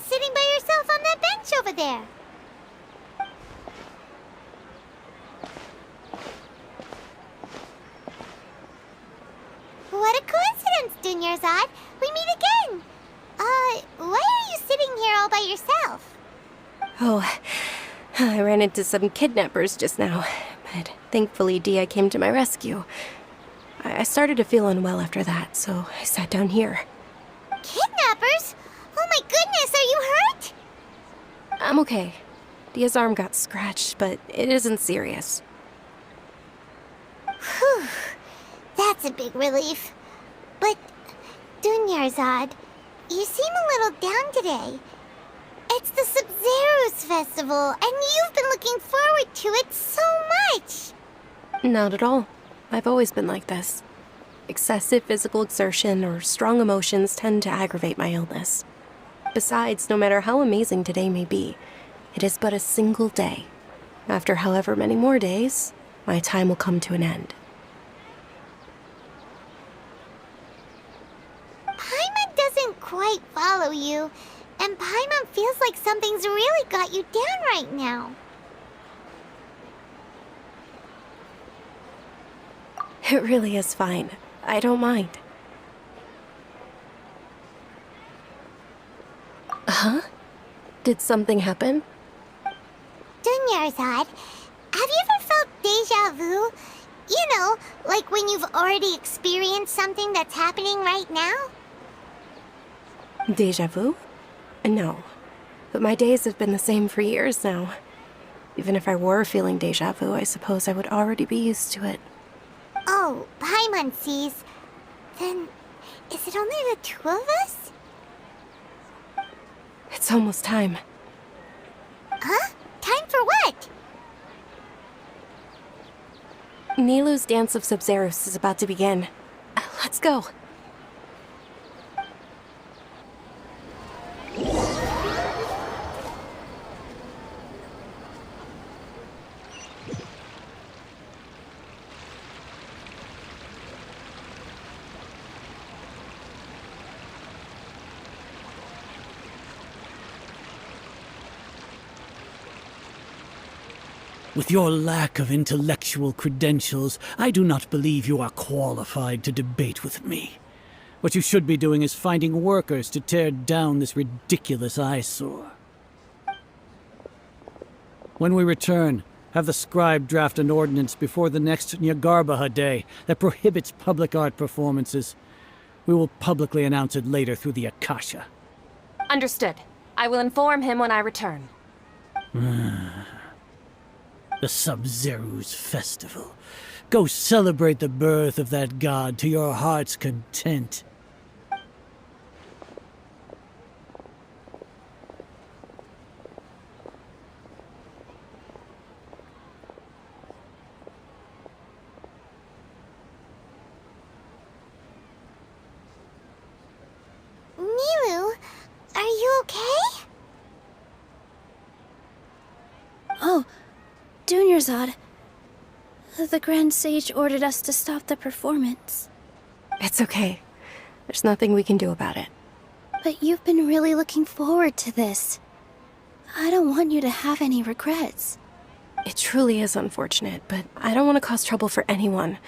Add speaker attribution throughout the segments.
Speaker 1: sitting by yourself on that bench over there. What a coincidence, Dunyarzad. We meet again. Why are you sitting here all by yourself?
Speaker 2: Oh, I ran into some kidnappers just now, but thankfully Dia came to my rescue. I started to feel unwell after that, so I sat down here.
Speaker 1: Kidnappers? Oh my goodness, are you hurt?
Speaker 2: I'm okay. Dia's arm got scratched, but it isn't serious.
Speaker 1: Whew. That's a big relief. But, Dunyarzad, you seem a little down today. It's the Sub-Zero's festival, and you've been looking forward to it so much.
Speaker 2: Not at all. I've always been like this. Excessive physical exertion or strong emotions tend to aggravate my illness. Besides, no matter how amazing today may be, it is but a single day. After however many more days, my time will come to an end.
Speaker 1: Paimon doesn't quite follow you, and Paimon feels like something's really got you down right now.
Speaker 2: It really is fine. I don't mind. Huh? Did something happen?
Speaker 1: Dunyarzad, have you ever felt deja vu? You know, like when you've already experienced something that's happening right now?
Speaker 2: Deja vu? No. But my days have been the same for years now. Even if I were feeling deja vu, I suppose I would already be used to it.
Speaker 1: Oh, Paimon sees. Then, is it only the two of us?
Speaker 2: It's almost time.
Speaker 1: Huh? Time for what?
Speaker 2: Nilou's Dance of Sub-Zeros is about to begin. Let's go.
Speaker 3: With your lack of intellectual credentials, I do not believe you are qualified to debate with me. What you should be doing is finding workers to tear down this ridiculous eyesore. When we return, have the scribe draft an ordinance before the next Nyagarbaha Day that prohibits public art performances. We will publicly announce it later through the Akasha.
Speaker 4: Understood. I will inform him when I return.
Speaker 3: The Sub-Zero's festival. Go celebrate the birth of that god to your heart's content.
Speaker 1: Nilou, are you okay?
Speaker 5: Oh, Dunyarzad. The Grand Sage ordered us to stop the performance.
Speaker 2: It's okay. There's nothing we can do about it.
Speaker 5: But you've been really looking forward to this. I don't want you to have any regrets.
Speaker 2: It truly is unfortunate, but I don't want to cause trouble for anyone.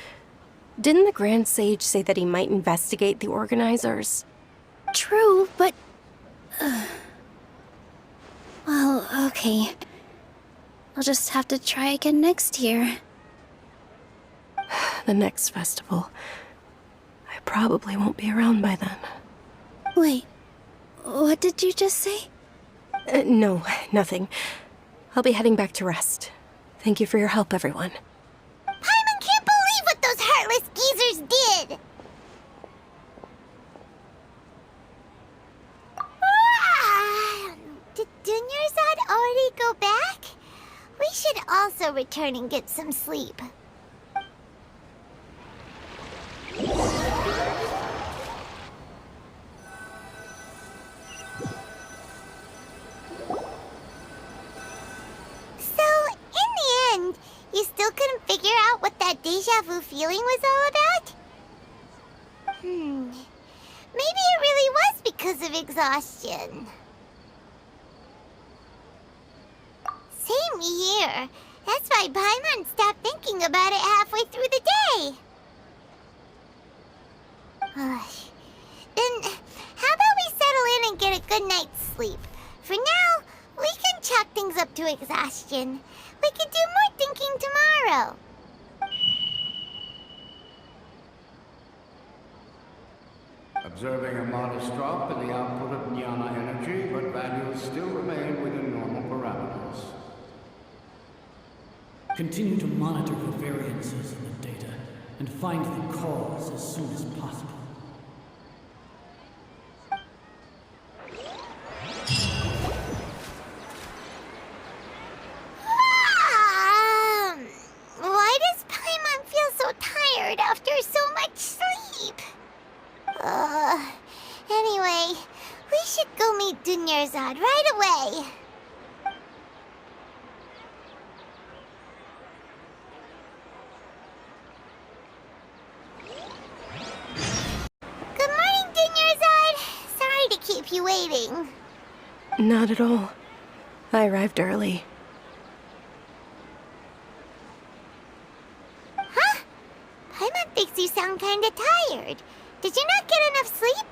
Speaker 2: Didn't the Grand Sage say that he might investigate the organizers?
Speaker 5: True, but... Well, okay. I'll just have to try again next year.
Speaker 2: The next festival. I probably won't be around by then.
Speaker 5: Wait, what did you just say?
Speaker 2: No, nothing. I'll be heading back to rest. Thank you for your help, everyone.
Speaker 1: Paimon can't believe what those heartless geezers did! Did Dunyarzad already go back? We should also return and get some sleep. So, in the end, you still couldn't figure out what that deja vu feeling was all about? Maybe it really was because of exhaustion. Same here. That's why Paimon stopped thinking about it halfway through the day. Then, how about we settle in and get a good night's sleep? For now, we can chalk things up to exhaustion. We can do more thinking tomorrow.
Speaker 6: Observing a modest drop in the output of jnana energy, but values still remain within normal parameters.
Speaker 3: Continue to monitor for variances in the data and find the cause as soon as possible.
Speaker 1: Why does Paimon feel so tired after so much sleep? Anyway, we should go meet Dunyarzad right away. Good morning, Dunyarzad. Sorry to keep you waiting.
Speaker 2: Not at all. I arrived early.
Speaker 1: Huh? Paimon thinks you sound kinda tired. Did you not get enough sleep?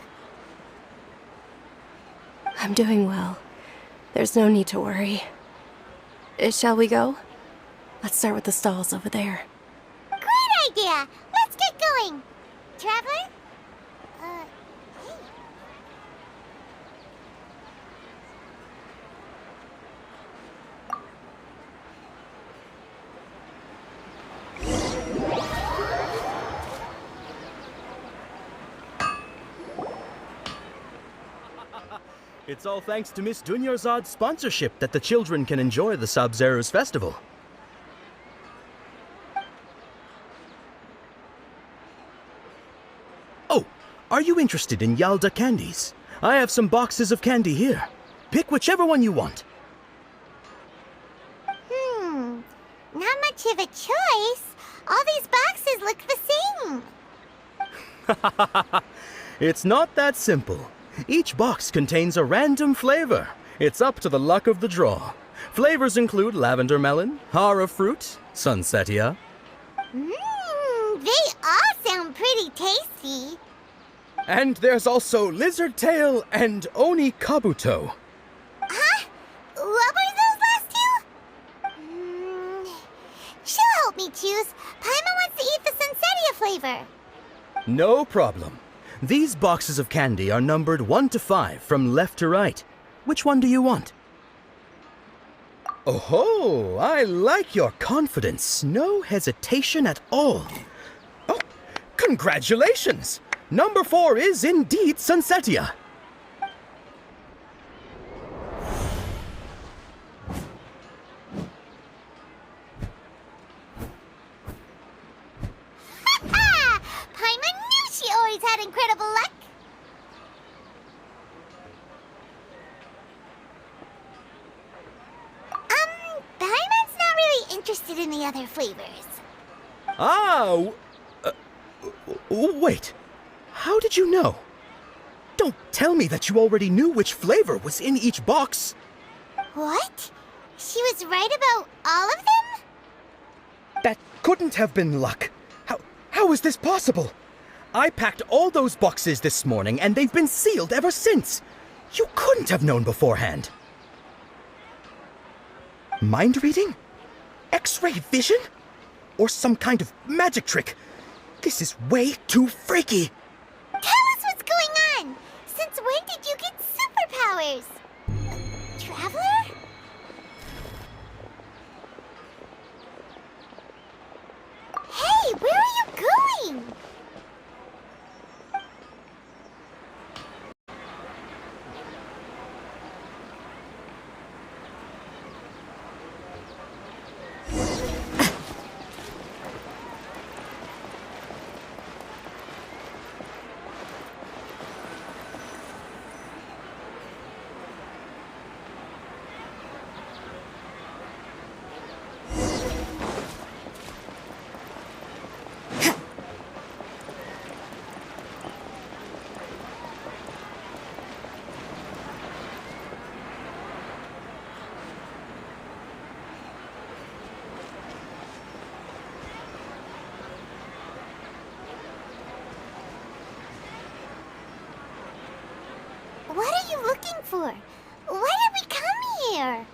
Speaker 2: I'm doing well. There's no need to worry. Shall we go? Let's start with the stalls over there.
Speaker 1: Great idea! Let's get going! Traveler? Hey.
Speaker 7: It's all thanks to Miss Dunyarzad's sponsorship that the children can enjoy the Sub-Zero's festival. Oh, are you interested in Yalda candies? I have some boxes of candy here. Pick whichever one you want.
Speaker 1: Not much of a choice. All these boxes look the same.
Speaker 7: It's not that simple. Each box contains a random flavor. It's up to the luck of the draw. Flavors include lavender melon, hara fruit, sunsetia.
Speaker 1: They all sound pretty tasty.
Speaker 7: And there's also lizard tail and oni kabuto.
Speaker 1: Huh? What were those last two? She'll help me choose. Paimon wants to eat the sunsetia flavor.
Speaker 7: No problem. These boxes of candy are numbered 1 to 5 from left to right. Which one do you want? Oh, I like your confidence. No hesitation at all. Oh, congratulations! Number 4 is indeed sunsetia.
Speaker 1: Paimon knew she always had incredible luck. Paimon's not really interested in the other flavors.
Speaker 7: Wait. How did you know? Don't tell me that you already knew which flavor was in each box.
Speaker 1: What? She was right about all of them?
Speaker 7: That couldn't have been luck. How is this possible? I packed all those boxes this morning and they've been sealed ever since. You couldn't have known beforehand. Mind reading? X-ray vision? Or some kind of magic trick? This is way too freaky.
Speaker 1: Tell us what's going on! Since when did you get superpowers? Traveler? Hey, where are you going? for? Why did we come here?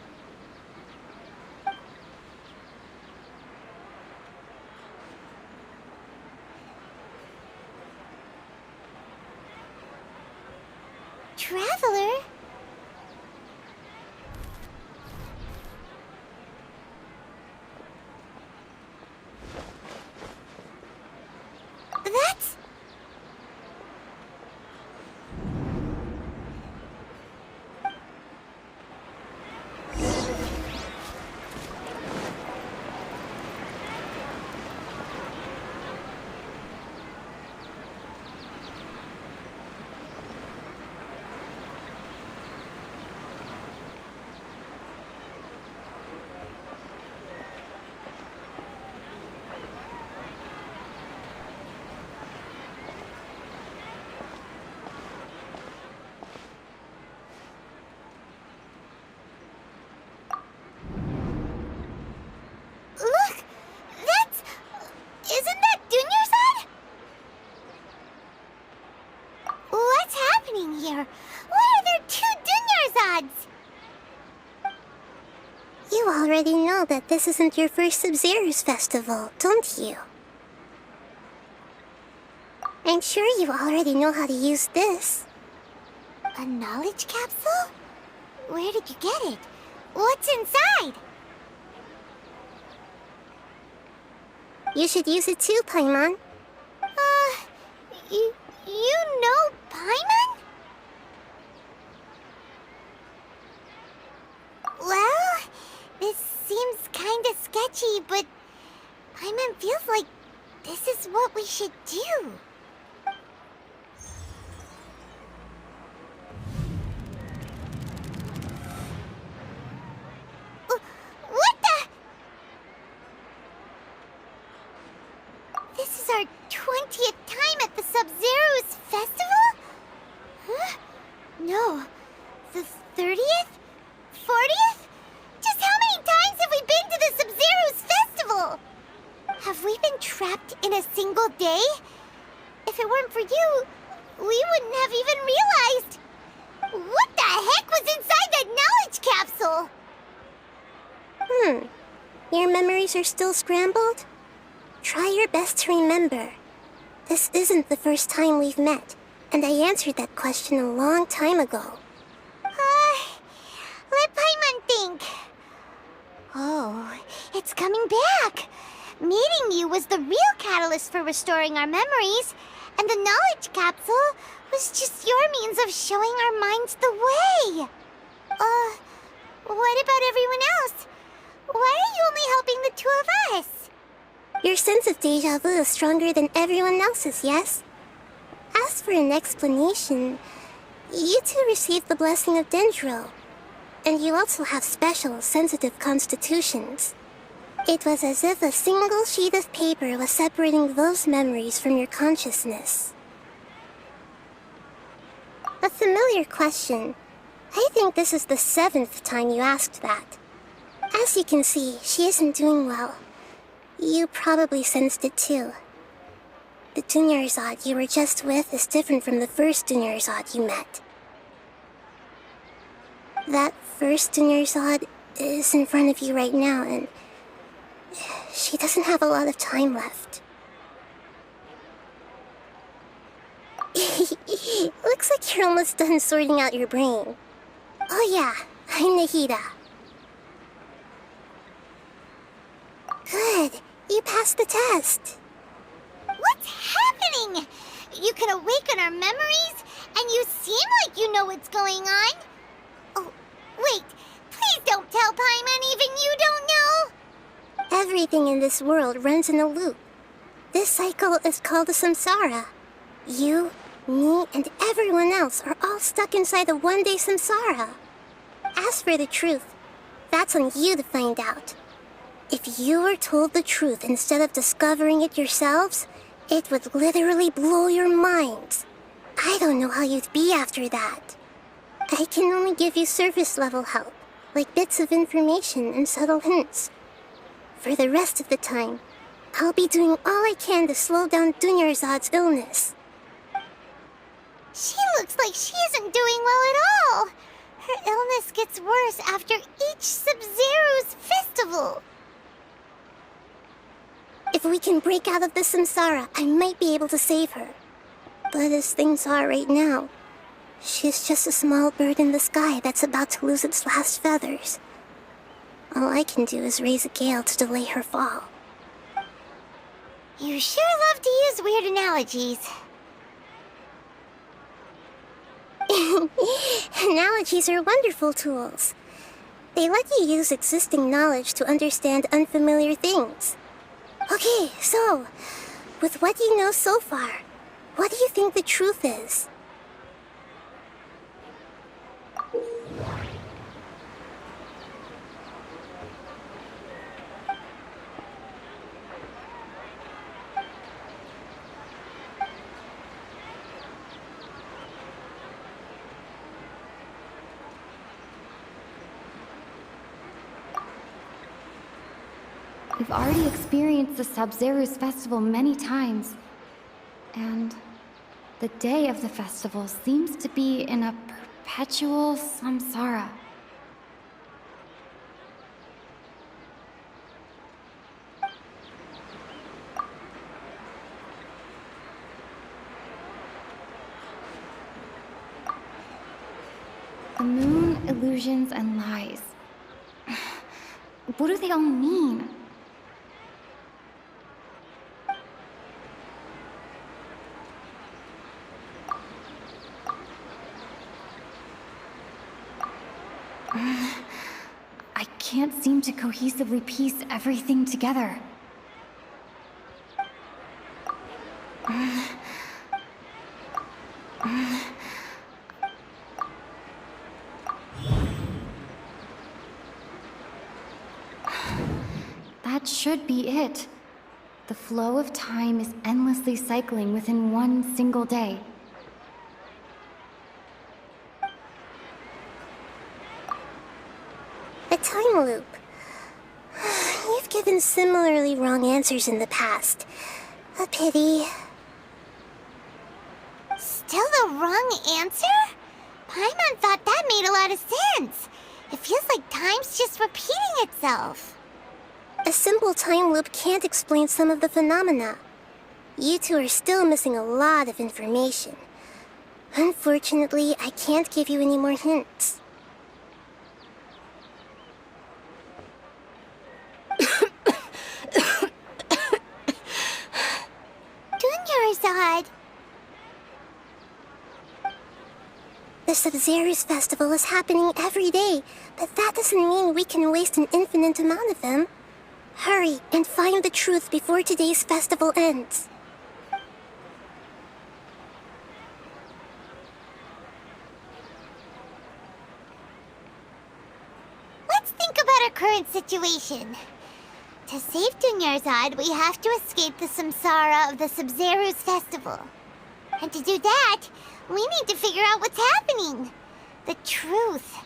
Speaker 1: Traveler? That's... Look! That's... Isn't that Dunyarzad? What's happening here? Why are there two Dunyarzads? You already know that this isn't your first Sub-Zero's festival, don't you? I'm sure you already know how to use this. A knowledge capsule? Where did you get it? What's inside? You should use it too, Paimon. You know Paimon? Well, this seems kinda sketchy, but Paimon feels like this is what we should do. What the? This is our 20th time at the Sub-Zero's festival? Huh? No. The 30th? 40th? Just how many times have we been to the Sub-Zero's festival? Have we been trapped in a single day? If it weren't for you, we wouldn't have even realized. What the heck was inside that knowledge capsule? Your memories are still scrambled? Try your best to remember. This isn't the first time we've met, and I answered that question a long time ago. Let Paimon think. Oh, it's coming back. Meeting you was the real catalyst for restoring our memories, and the knowledge capsule was just your means of showing our minds the way. What about everyone else? Why are you only helping the two of us? Your sense of deja vu is stronger than everyone else's, yes? As for an explanation, you two received the blessing of Dendro, and you also have special, sensitive constitutions. It was as if a single sheet of paper was separating those memories from your consciousness. A familiar question. I think this is the 7th time you asked that. As you can see, she isn't doing well. You probably sensed it too. The Dunyarzad you were just with is different from the first Dunyarzad you met. That first Dunyarzad is in front of you right now, and she doesn't have a lot of time left. Looks like you're almost done sorting out your brain. Oh yeah, I'm Nahida. Good, you passed the test. What's happening? You can awaken our memories, and you seem like you know what's going on. Oh, wait, please don't tell Paimon even you don't know. Everything in this world runs in a loop. This cycle is called a samsara. You, me, and everyone else are all stuck inside a one-day samsara. As for the truth, that's on you to find out. If you were told the truth instead of discovering it yourselves, it would literally blow your minds. I don't know how you'd be after that. I can only give you surface-level help, like bits of information and subtle hints. For the rest of the time, I'll be doing all I can to slow down Dunyarzad's illness. She looks like she isn't doing well at all. Her illness gets worse after each Sub-Zero's festival.
Speaker 8: If we can break out of the samsara, I might be able to save her. But as things are right now, she's just a small bird in the sky that's about to lose its last feathers. All I can do is raise a gale to delay her fall.
Speaker 1: You sure love to use weird analogies.
Speaker 8: Analogies are wonderful tools. They let you use existing knowledge to understand unfamiliar things. Okay, so, with what you know so far, what do you think the truth is?
Speaker 9: We've already experienced the Sub-Zero's festival many times, and the day of the festival seems to be in a perpetual samsara. The moon, illusions, and lies. What do they all mean? I can't seem to cohesively piece everything together. That should be it. The flow of time is endlessly cycling within one single day.
Speaker 8: A time loop. You've given similarly wrong answers in the past. A pity.
Speaker 1: Still the wrong answer? Paimon thought that made a lot of sense. It feels like time's just repeating itself.
Speaker 8: A simple time loop can't explain some of the phenomena. You two are still missing a lot of information. Unfortunately, I can't give you any more hints.
Speaker 1: Dunyarzad.
Speaker 8: The Sub-Zero's festival is happening every day, but that doesn't mean we can waste an infinite amount of them. Hurry and find the truth before today's festival ends.
Speaker 1: Let's think about our current situation. To save Dunyarzad, we have to escape the samsara of the Sub-Zero's festival. And to do that, we need to figure out what's happening. The truth.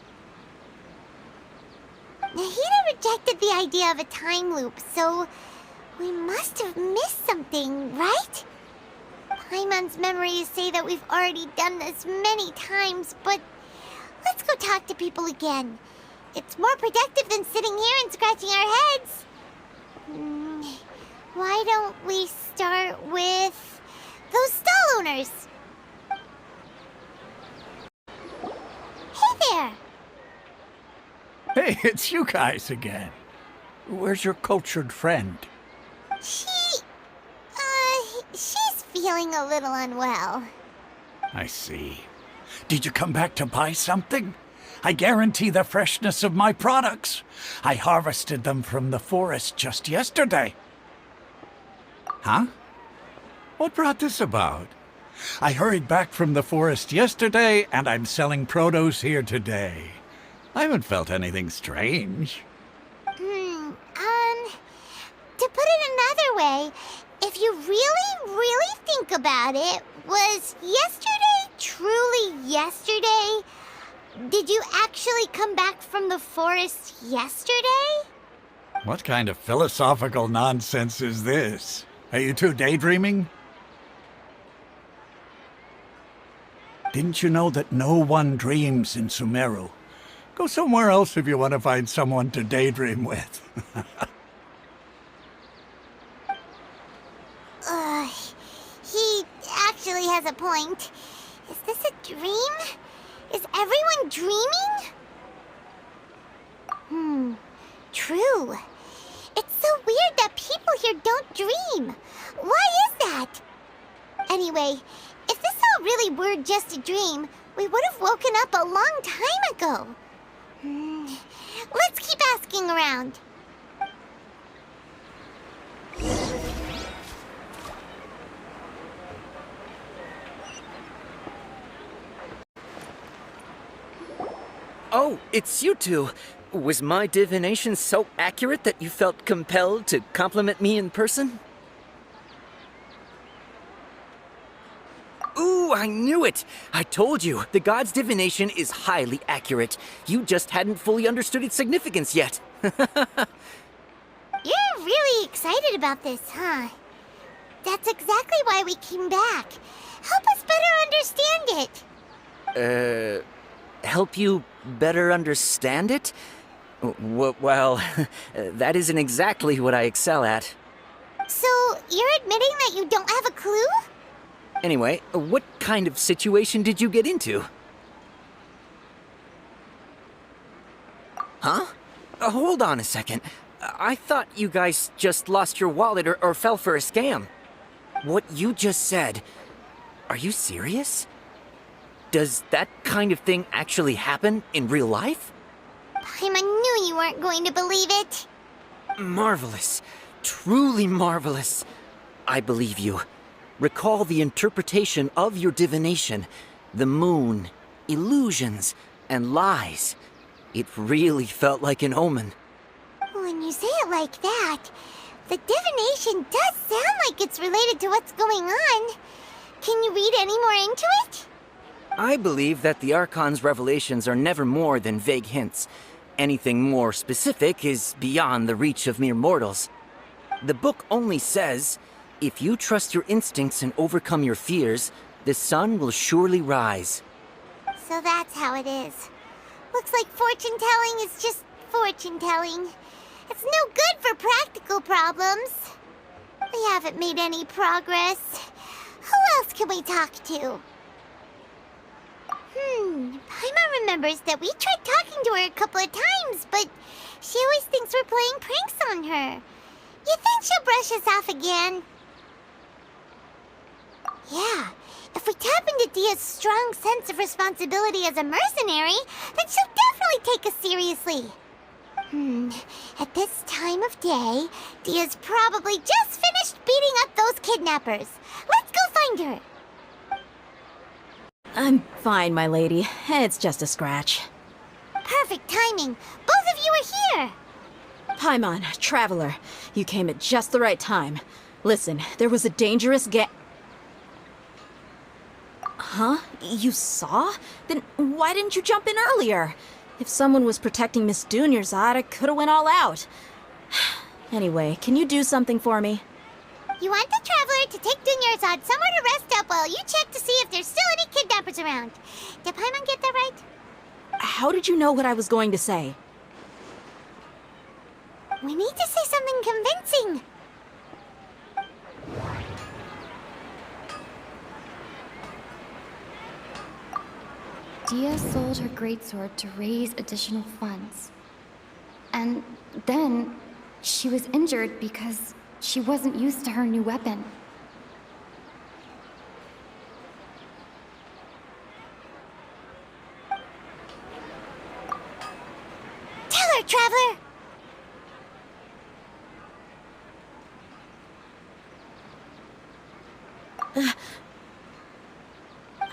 Speaker 1: Nahida rejected the idea of a time loop, so we must have missed something, right? Paimon's memories say that we've already done this many times, but let's go talk to people again. It's more productive than sitting here and scratching our heads. Why don't we start with those stall owners? Hey there!
Speaker 10: Hey, it's you guys again. Where's your cultured friend?
Speaker 1: She's feeling a little unwell.
Speaker 10: I see. Did you come back to buy something? I guarantee the freshness of my products. I harvested them from the forest just yesterday. Huh? What brought this about? I hurried back from the forest yesterday, and I'm selling produce here today. I haven't felt anything strange.
Speaker 1: To put it another way, if you really think about it, was yesterday truly yesterday? Did you actually come back from the forest yesterday?
Speaker 10: What kind of philosophical nonsense is this? Are you two daydreaming? Didn't you know that no one dreams in Sumeru? Go somewhere else if you want to find someone to daydream with.
Speaker 1: He actually has a point. Is this a dream? Is everyone dreaming? True. It's so weird that people here don't dream. Why is that? Anyway, if this all really were just a dream, we would have woken up a long time ago. Let's keep asking around.
Speaker 11: Oh, it's you two. Was my divination so accurate that you felt compelled to compliment me in person? Ooh, I knew it! I told you, the god's divination is highly accurate. You just hadn't fully understood its significance yet.
Speaker 1: You're really excited about this, huh? That's exactly why we came back. Help us better understand it.
Speaker 11: Help you better understand it? Well, that isn't exactly what I excel at.
Speaker 1: So, you're admitting that you don't have a clue?
Speaker 11: Anyway, what kind of situation did you get into? Huh? Hold on a second. I thought you guys just lost your wallet or fell for a scam. What you just said, are you serious? Does that kind of thing actually happen in real life?
Speaker 1: Paimon knew you weren't going to believe it.
Speaker 11: Marvelous. Truly marvelous. I believe you. Recall the interpretation of your divination, the moon, illusions, and lies. It really felt like an omen.
Speaker 1: When you say it like that, the divination does sound like it's related to what's going on. Can you read any more into it?
Speaker 11: I believe that the Archon's revelations are never more than vague hints. Anything more specific is beyond the reach of mere mortals. The book only says, if you trust your instincts and overcome your fears, the sun will surely rise.
Speaker 1: So that's how it is. Looks like fortune-telling is just fortune-telling. It's no good for practical problems. We haven't made any progress. Who else can we talk to? Paimon remembers that we tried talking to her a couple of times, but she always thinks we're playing pranks on her. You think she'll brush us off again? Yeah, if we tap into Dia's strong sense of responsibility as a mercenary, then she'll definitely take us seriously. At this time of day, Dia's probably just finished beating up those kidnappers. Let's go find her.
Speaker 12: I'm fine, my lady. It's just a scratch.
Speaker 1: Perfect timing. Both of you are here.
Speaker 12: Paimon, Traveler, you came at just the right time. Listen, there was a dangerous Huh? You saw? Then why didn't you jump in earlier? If someone was protecting Miss Dunyarzad, I could have went all out. Anyway, can you do something for me?
Speaker 1: You want the Traveler to take Dunyarzad somewhere to rest up while you check to see if there's still any kidnappers around. Did Paimon get that right?
Speaker 12: How did you know what I was going to say?
Speaker 1: We need to say something convincing.
Speaker 9: Dia sold her greatsword to raise additional funds. And then she was injured because she wasn't used to her new weapon.
Speaker 1: Tell her, Traveler!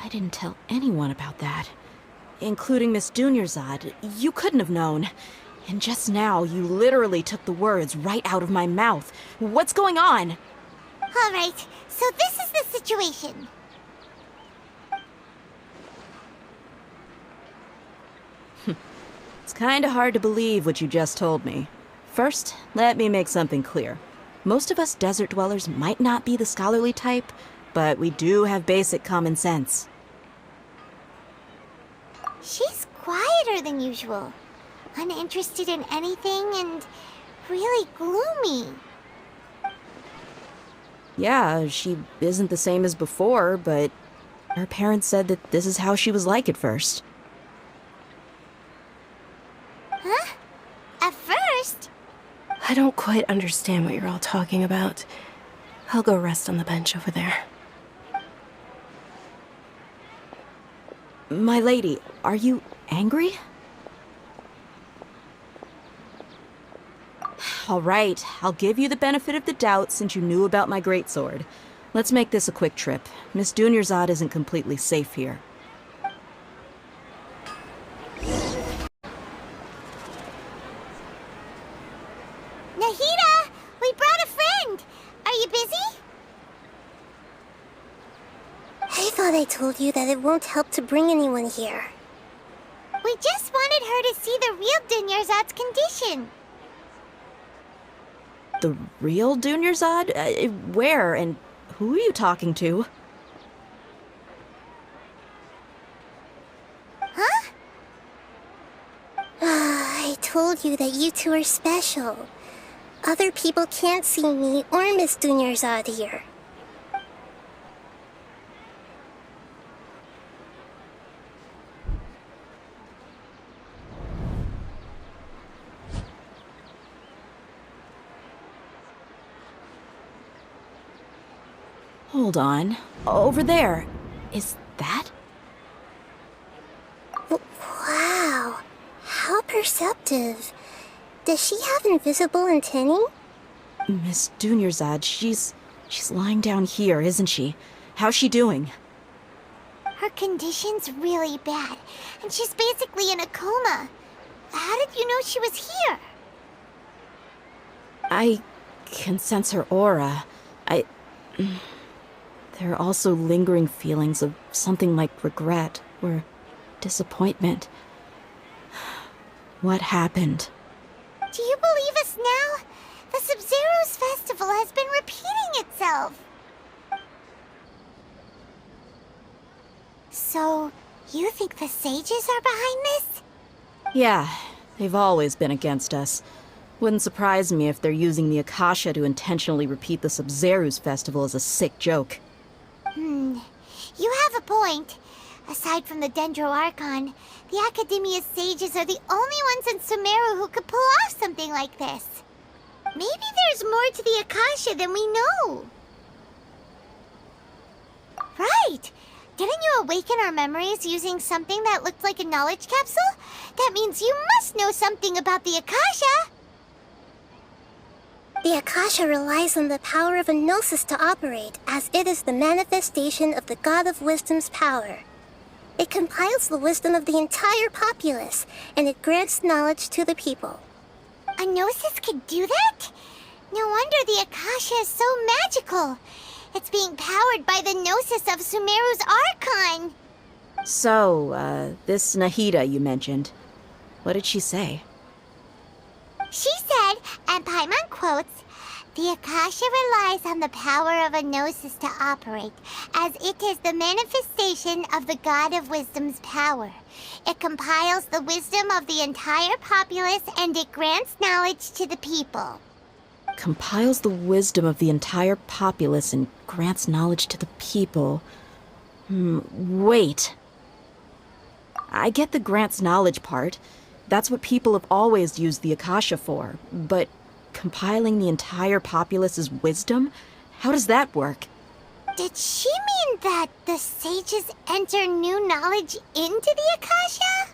Speaker 12: I didn't tell anyone about that. Including Miss Dunyarzad. You couldn't have known. And just now, you literally took the words right out of my mouth. What's going on?
Speaker 1: All right, so this is the situation.
Speaker 12: It's kinda hard to believe what you just told me. First, let me make something clear. Most of us desert dwellers might not be the scholarly type, but we do have basic common sense.
Speaker 1: She's quiet quieter than usual. Uninterested in anything and really gloomy.
Speaker 12: Yeah, she isn't the same as before, but her parents said that this is how she was like at first.
Speaker 1: Huh? At first?
Speaker 2: I don't quite understand what you're all talking about. I'll go rest on the bench over there.
Speaker 12: My lady, are you angry? All right, I'll give you the benefit of the doubt since you knew about my greatsword. Let's make this a quick trip. Miss Dunyarzad isn't completely safe here.
Speaker 1: Nahida! We brought a friend! Are you busy?
Speaker 8: I thought I told you that it won't help to bring anyone here.
Speaker 1: We just wanted her to see the real Dunyarzad's condition.
Speaker 12: The real Dunyarzad? Where and who are you talking to?
Speaker 1: Huh?
Speaker 8: I told you that you two are special. Other people can't see me or Miss Dunyarzad here.
Speaker 12: Hold on. Over there. Is that?
Speaker 8: Wow. How perceptive. Does she have invisible antennae?
Speaker 12: Miss Dunyarzad, she's lying down here, isn't she? How's she doing?
Speaker 1: Her condition's really bad, and she's basically in a coma. How did you know she was here?
Speaker 12: I can sense her aura. There are also lingering feelings of something like regret or disappointment. What happened?
Speaker 1: Do you believe us now? The Sub-Zero's festival has been repeating itself. So, you think the sages are behind this?
Speaker 12: Yeah, they've always been against us. Wouldn't surprise me if they're using the Akasha to intentionally repeat the Sub-Zero's festival as a sick joke.
Speaker 1: You have a point. Aside from the Dendro Archon, the Academia's sages are the only ones in Sumeru who could pull off something like this. Maybe there's more to the Akasha than we know. Right! Didn't you awaken our memories using something that looked like a knowledge capsule? That means you must know something about the Akasha!
Speaker 8: The Akasha relies on the power of a gnosis to operate, as it is the manifestation of the God of Wisdom's power. It compiles the wisdom of the entire populace, and it grants knowledge to the people.
Speaker 1: A gnosis could do that? No wonder the Akasha is so magical. It's being powered by the gnosis of Sumeru's Archon.
Speaker 12: So, this Nahida you mentioned, what did she say?
Speaker 1: She said, and Paimon quotes, "The Akasha relies on the power of a gnosis to operate, as it is the manifestation of the God of Wisdom's power. It compiles the wisdom of the entire populace and it grants knowledge to the people."
Speaker 12: Compiles the wisdom of the entire populace and grants knowledge to the people. Wait. I get the grants knowledge part. That's what people have always used the Akasha for. But compiling the entire populace's wisdom? How does that work?
Speaker 1: Did she mean that the sages enter new knowledge into the Akasha?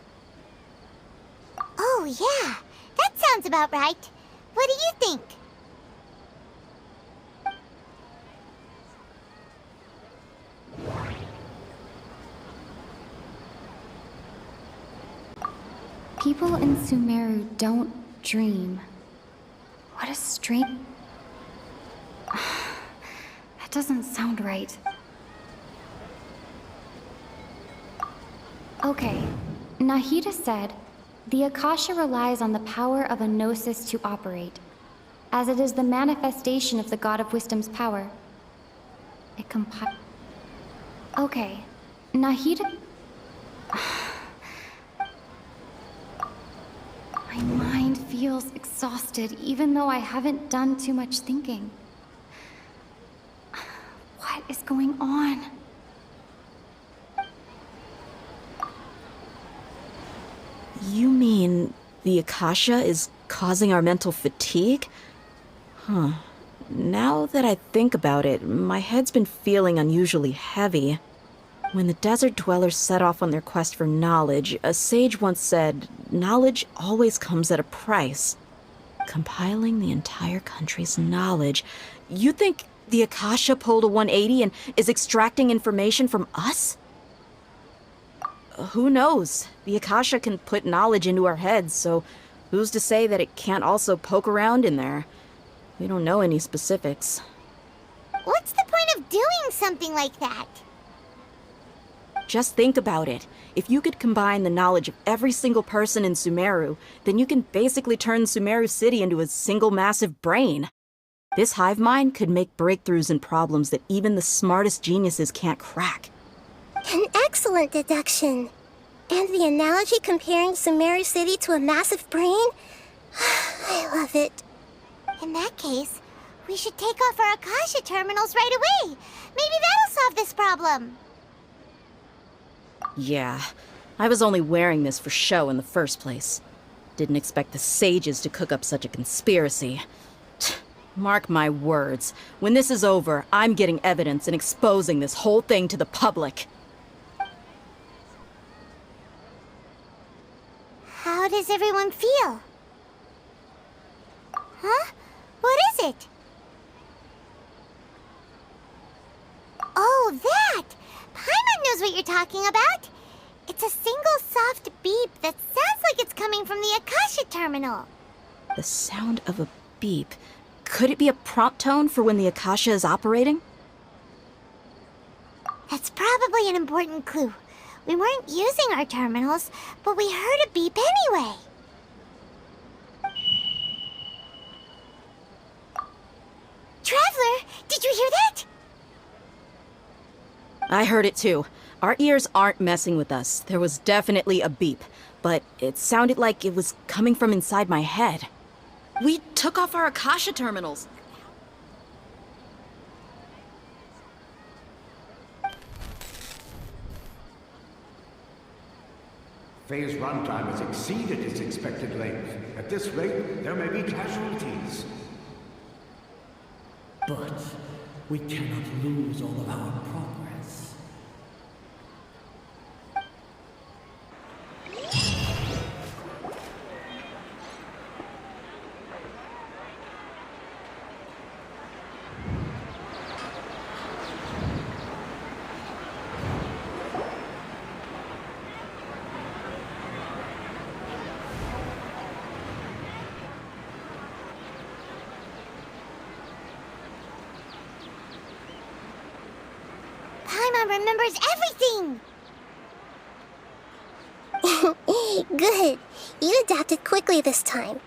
Speaker 1: Oh yeah, that sounds about right. What do you think?
Speaker 9: People in Sumeru don't dream. What a strange... That doesn't sound right. Okay, Nahida said, "The Akasha relies on the power of a gnosis to operate, as it is the manifestation of the God of Wisdom's power. It Okay, Nahida... My mind feels exhausted, even though I haven't done too much thinking. What is going on?
Speaker 12: You mean the Akasha is causing our mental fatigue? Huh. Now that I think about it, my head's been feeling unusually heavy. When the desert dwellers set off on their quest for knowledge, a sage once said, knowledge always comes at a price. Compiling the entire country's knowledge. You think the Akasha pulled a 180 and is extracting information from us? Who knows? The Akasha can put knowledge into our heads, so who's to say that it can't also poke around in there? We don't know any specifics.
Speaker 1: What's the point of doing something like that?
Speaker 12: Just think about it. If you could combine the knowledge of every single person in Sumeru, then you can basically turn Sumeru City into a single massive brain. This hive mind could make breakthroughs in problems that even the smartest geniuses can't crack.
Speaker 8: An excellent deduction. And the analogy comparing Sumeru City to a massive brain? I love it.
Speaker 1: In that case, we should take off our Akasha terminals right away. Maybe that'll solve this problem.
Speaker 12: Yeah, I was only wearing this for show in the first place. Didn't expect the sages to cook up such a conspiracy. Mark my words, when this is over, I'm getting evidence and exposing this whole thing to the public.
Speaker 1: How does everyone feel? Huh? What is it? Oh, that! Paimon knows what you're talking about. It's a single soft beep that sounds like it's coming from the Akasha terminal.
Speaker 12: The sound of a beep. Could it be a prompt tone for when the Akasha is operating?
Speaker 1: That's probably an important clue. We weren't using our terminals, but we heard a beep anyway. Traveler, did you hear that?
Speaker 12: I heard it too. Our ears aren't messing with us. There was definitely a beep, but it sounded like it was coming from inside my head. We took off our Akasha terminals.
Speaker 6: Phase runtime has exceeded its expected length. At this rate, there may be casualties.
Speaker 3: But we cannot lose all of our progress.
Speaker 1: Paimon remembers everything!
Speaker 8: Good. You adapted quickly this time.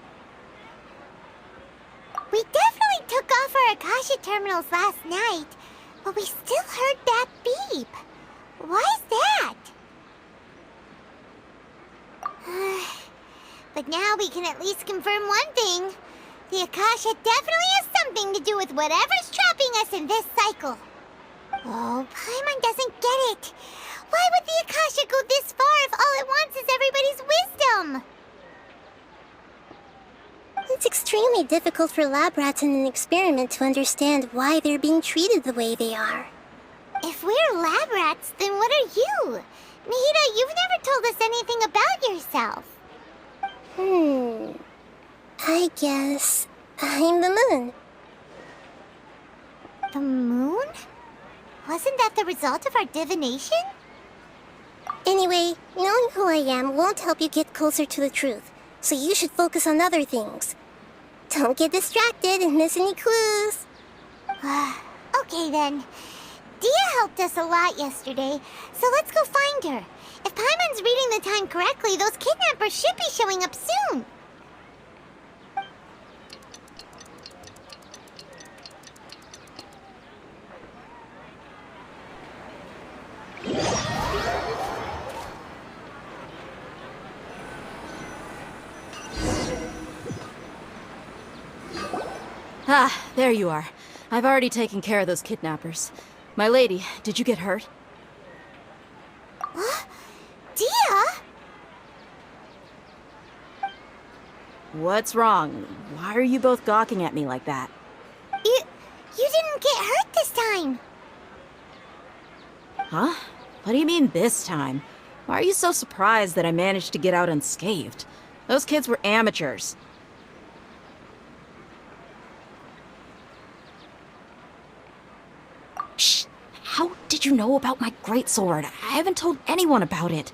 Speaker 1: We definitely took off our Akasha terminals last night, but we still heard that beep. Why is that? But now we can at least confirm one thing. The Akasha definitely has something to do with whatever's trapping us in this cycle. Oh, Paimon doesn't get it. Why would the Akasha go this far if all it wants is everybody's wisdom?
Speaker 8: It's extremely difficult for lab rats in an experiment to understand why they're being treated the way they are.
Speaker 1: If we're lab rats, then what are you? Mihita, you've never told us anything about yourself.
Speaker 8: I guess I'm the moon.
Speaker 1: The moon? Wasn't that the result of our divination?
Speaker 8: Anyway, knowing who I am won't help you get closer to the truth, so you should focus on other things. Don't get distracted and miss any clues.
Speaker 1: Okay then. Dia helped us a lot yesterday, so let's go find her. If Paimon's reading the time correctly, those kidnappers should be showing up soon.
Speaker 12: Ah, there you are. I've already taken care of those kidnappers. My lady, did you get hurt?
Speaker 1: Dia?
Speaker 12: What's wrong? Why are you both gawking at me like that?
Speaker 1: You didn't get hurt this time.
Speaker 12: Huh? What do you mean this time? Why are you so surprised that I managed to get out unscathed? Those kids were amateurs. Shh! How did you know about my greatsword? I haven't told anyone about it.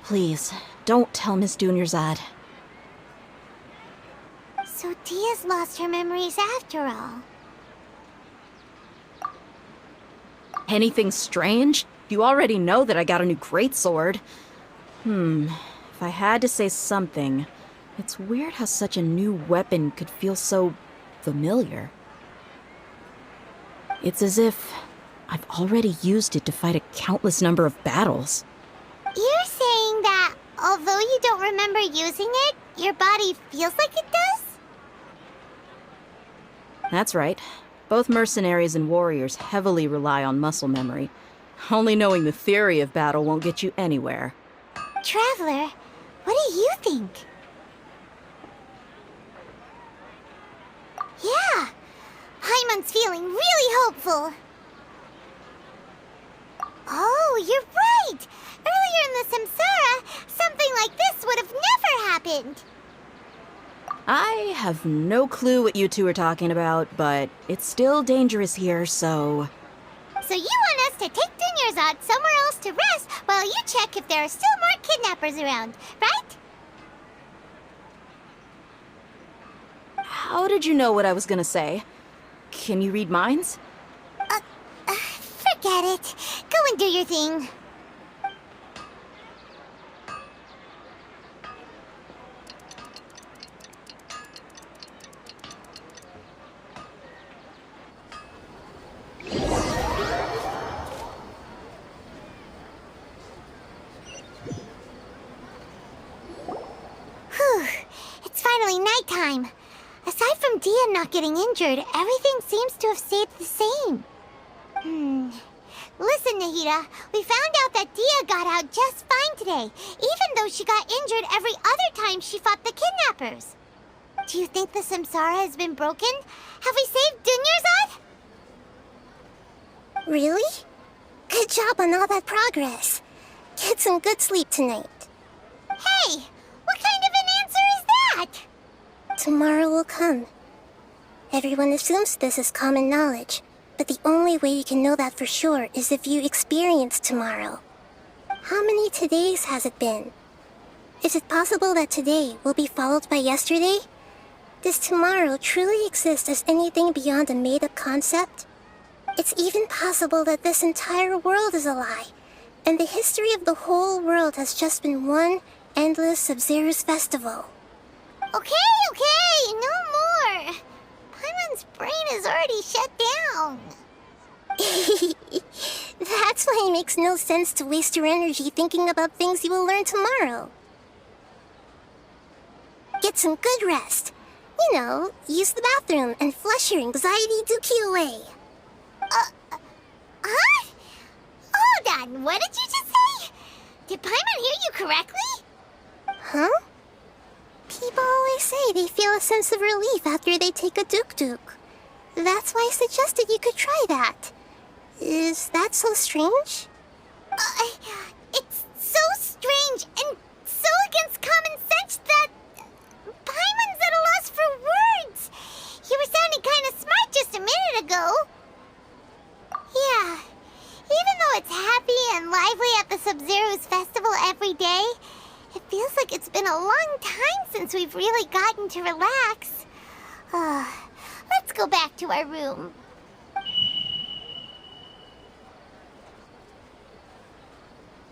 Speaker 12: Please, don't tell Miss Dunyarzad.
Speaker 1: So Dia's lost her memories after all.
Speaker 12: Anything strange? You already know that I got a new greatsword. If I had to say something, it's weird how such a new weapon could feel so familiar. It's as if I've already used it to fight a countless number of battles.
Speaker 1: You're saying that although you don't remember using it, your body feels like it does?
Speaker 12: That's right. Both mercenaries and warriors heavily rely on muscle memory. Only knowing the theory of battle won't get you anywhere.
Speaker 1: Traveler, what do you think? Yeah, Paimon's feeling really hopeful. Oh, you're right! Earlier in the Samsara, something like this would have never happened.
Speaker 12: I have no clue what you two are talking about, but it's still dangerous here, so...
Speaker 1: So you want us to take Dunyarzad somewhere else to rest while you check if there are still more kidnappers around, right?
Speaker 12: How did you know what I was gonna say? Can you read minds?
Speaker 1: Forget it. Go and do your thing. Whew. It's finally nighttime. Aside from Dia not getting injured, everything seems to have stayed the same. Listen, Nahida, we found out that Dia got out just fine today, even though she got injured every other time she fought the kidnappers. Do you think the Samsara has been broken? Have we saved Dunyarzad?
Speaker 8: Really? Good job on all that progress. Get some good sleep tonight.
Speaker 1: Hey, what kind of an answer is that?
Speaker 8: Tomorrow will come. Everyone assumes this is common knowledge, but the only way you can know that for sure is if you experience tomorrow. How many todays has it been? Is it possible that today will be followed by yesterday? Does tomorrow truly exist as anything beyond a made-up concept? It's even possible that this entire world is a lie, and the history of the whole world has just been one endless Sub-Zero's festival.
Speaker 1: Okay, no more. Paimon's brain is already shut down.
Speaker 8: That's why it makes no sense to waste your energy thinking about things you will learn tomorrow. Get some good rest. You know, use the bathroom and flush your anxiety dookie away.
Speaker 1: Huh? Hold on, what did you just say? Did Paimon hear you correctly?
Speaker 8: Huh? People always say they feel a sense of relief after they take a duk-duk. That's why I suggested you could try that. Is that so strange?
Speaker 1: It's so strange and so against common sense that Paimon's at a loss for words. You were sounding kind of smart just a minute ago. Yeah, even though it's happy and lively at the Sub-Zero's festival every day, it feels like it's been a long time since we've really gotten to relax. Let's go back to our room.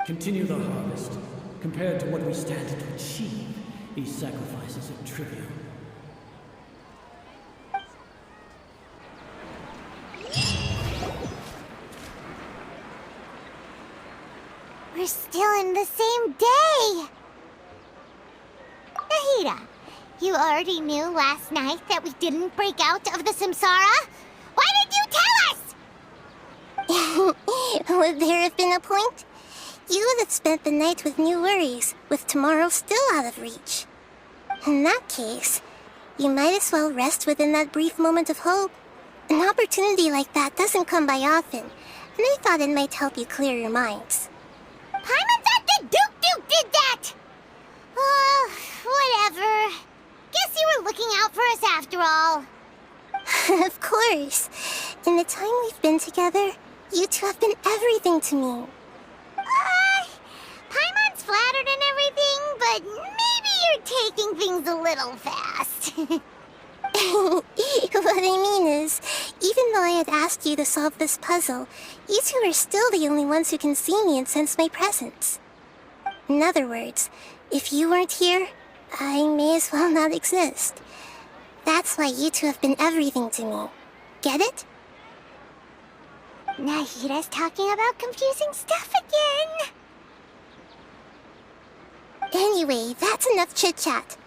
Speaker 3: Continue the harvest. Compared to what we stand to achieve, these sacrifices are trivial.
Speaker 1: We're still in the same day. Nahida, You already knew last night that we didn't break out of the samsara? Why did you tell us?
Speaker 8: Would there have been a point? You would have spent the night with new worries, with tomorrow still out of reach. In that case, you might as well rest within that brief moment of hope. An opportunity like that doesn't come by often, and I thought it might help you clear your minds.
Speaker 1: Paimon thought that Duke did that! Whatever. Guess you were looking out for us after all.
Speaker 8: Of course. In the time we've been together, you two have been everything to me.
Speaker 1: Paimon's flattered and everything, but maybe you're taking things a little fast.
Speaker 8: What I mean is, even though I had asked you to solve this puzzle, you two are still the only ones who can see me and sense my presence. In other words, if you weren't here, I may as well not exist. That's why you two have been everything to me. Get it?
Speaker 1: Nahida's talking about confusing stuff again.
Speaker 8: Anyway, that's enough chit-chat.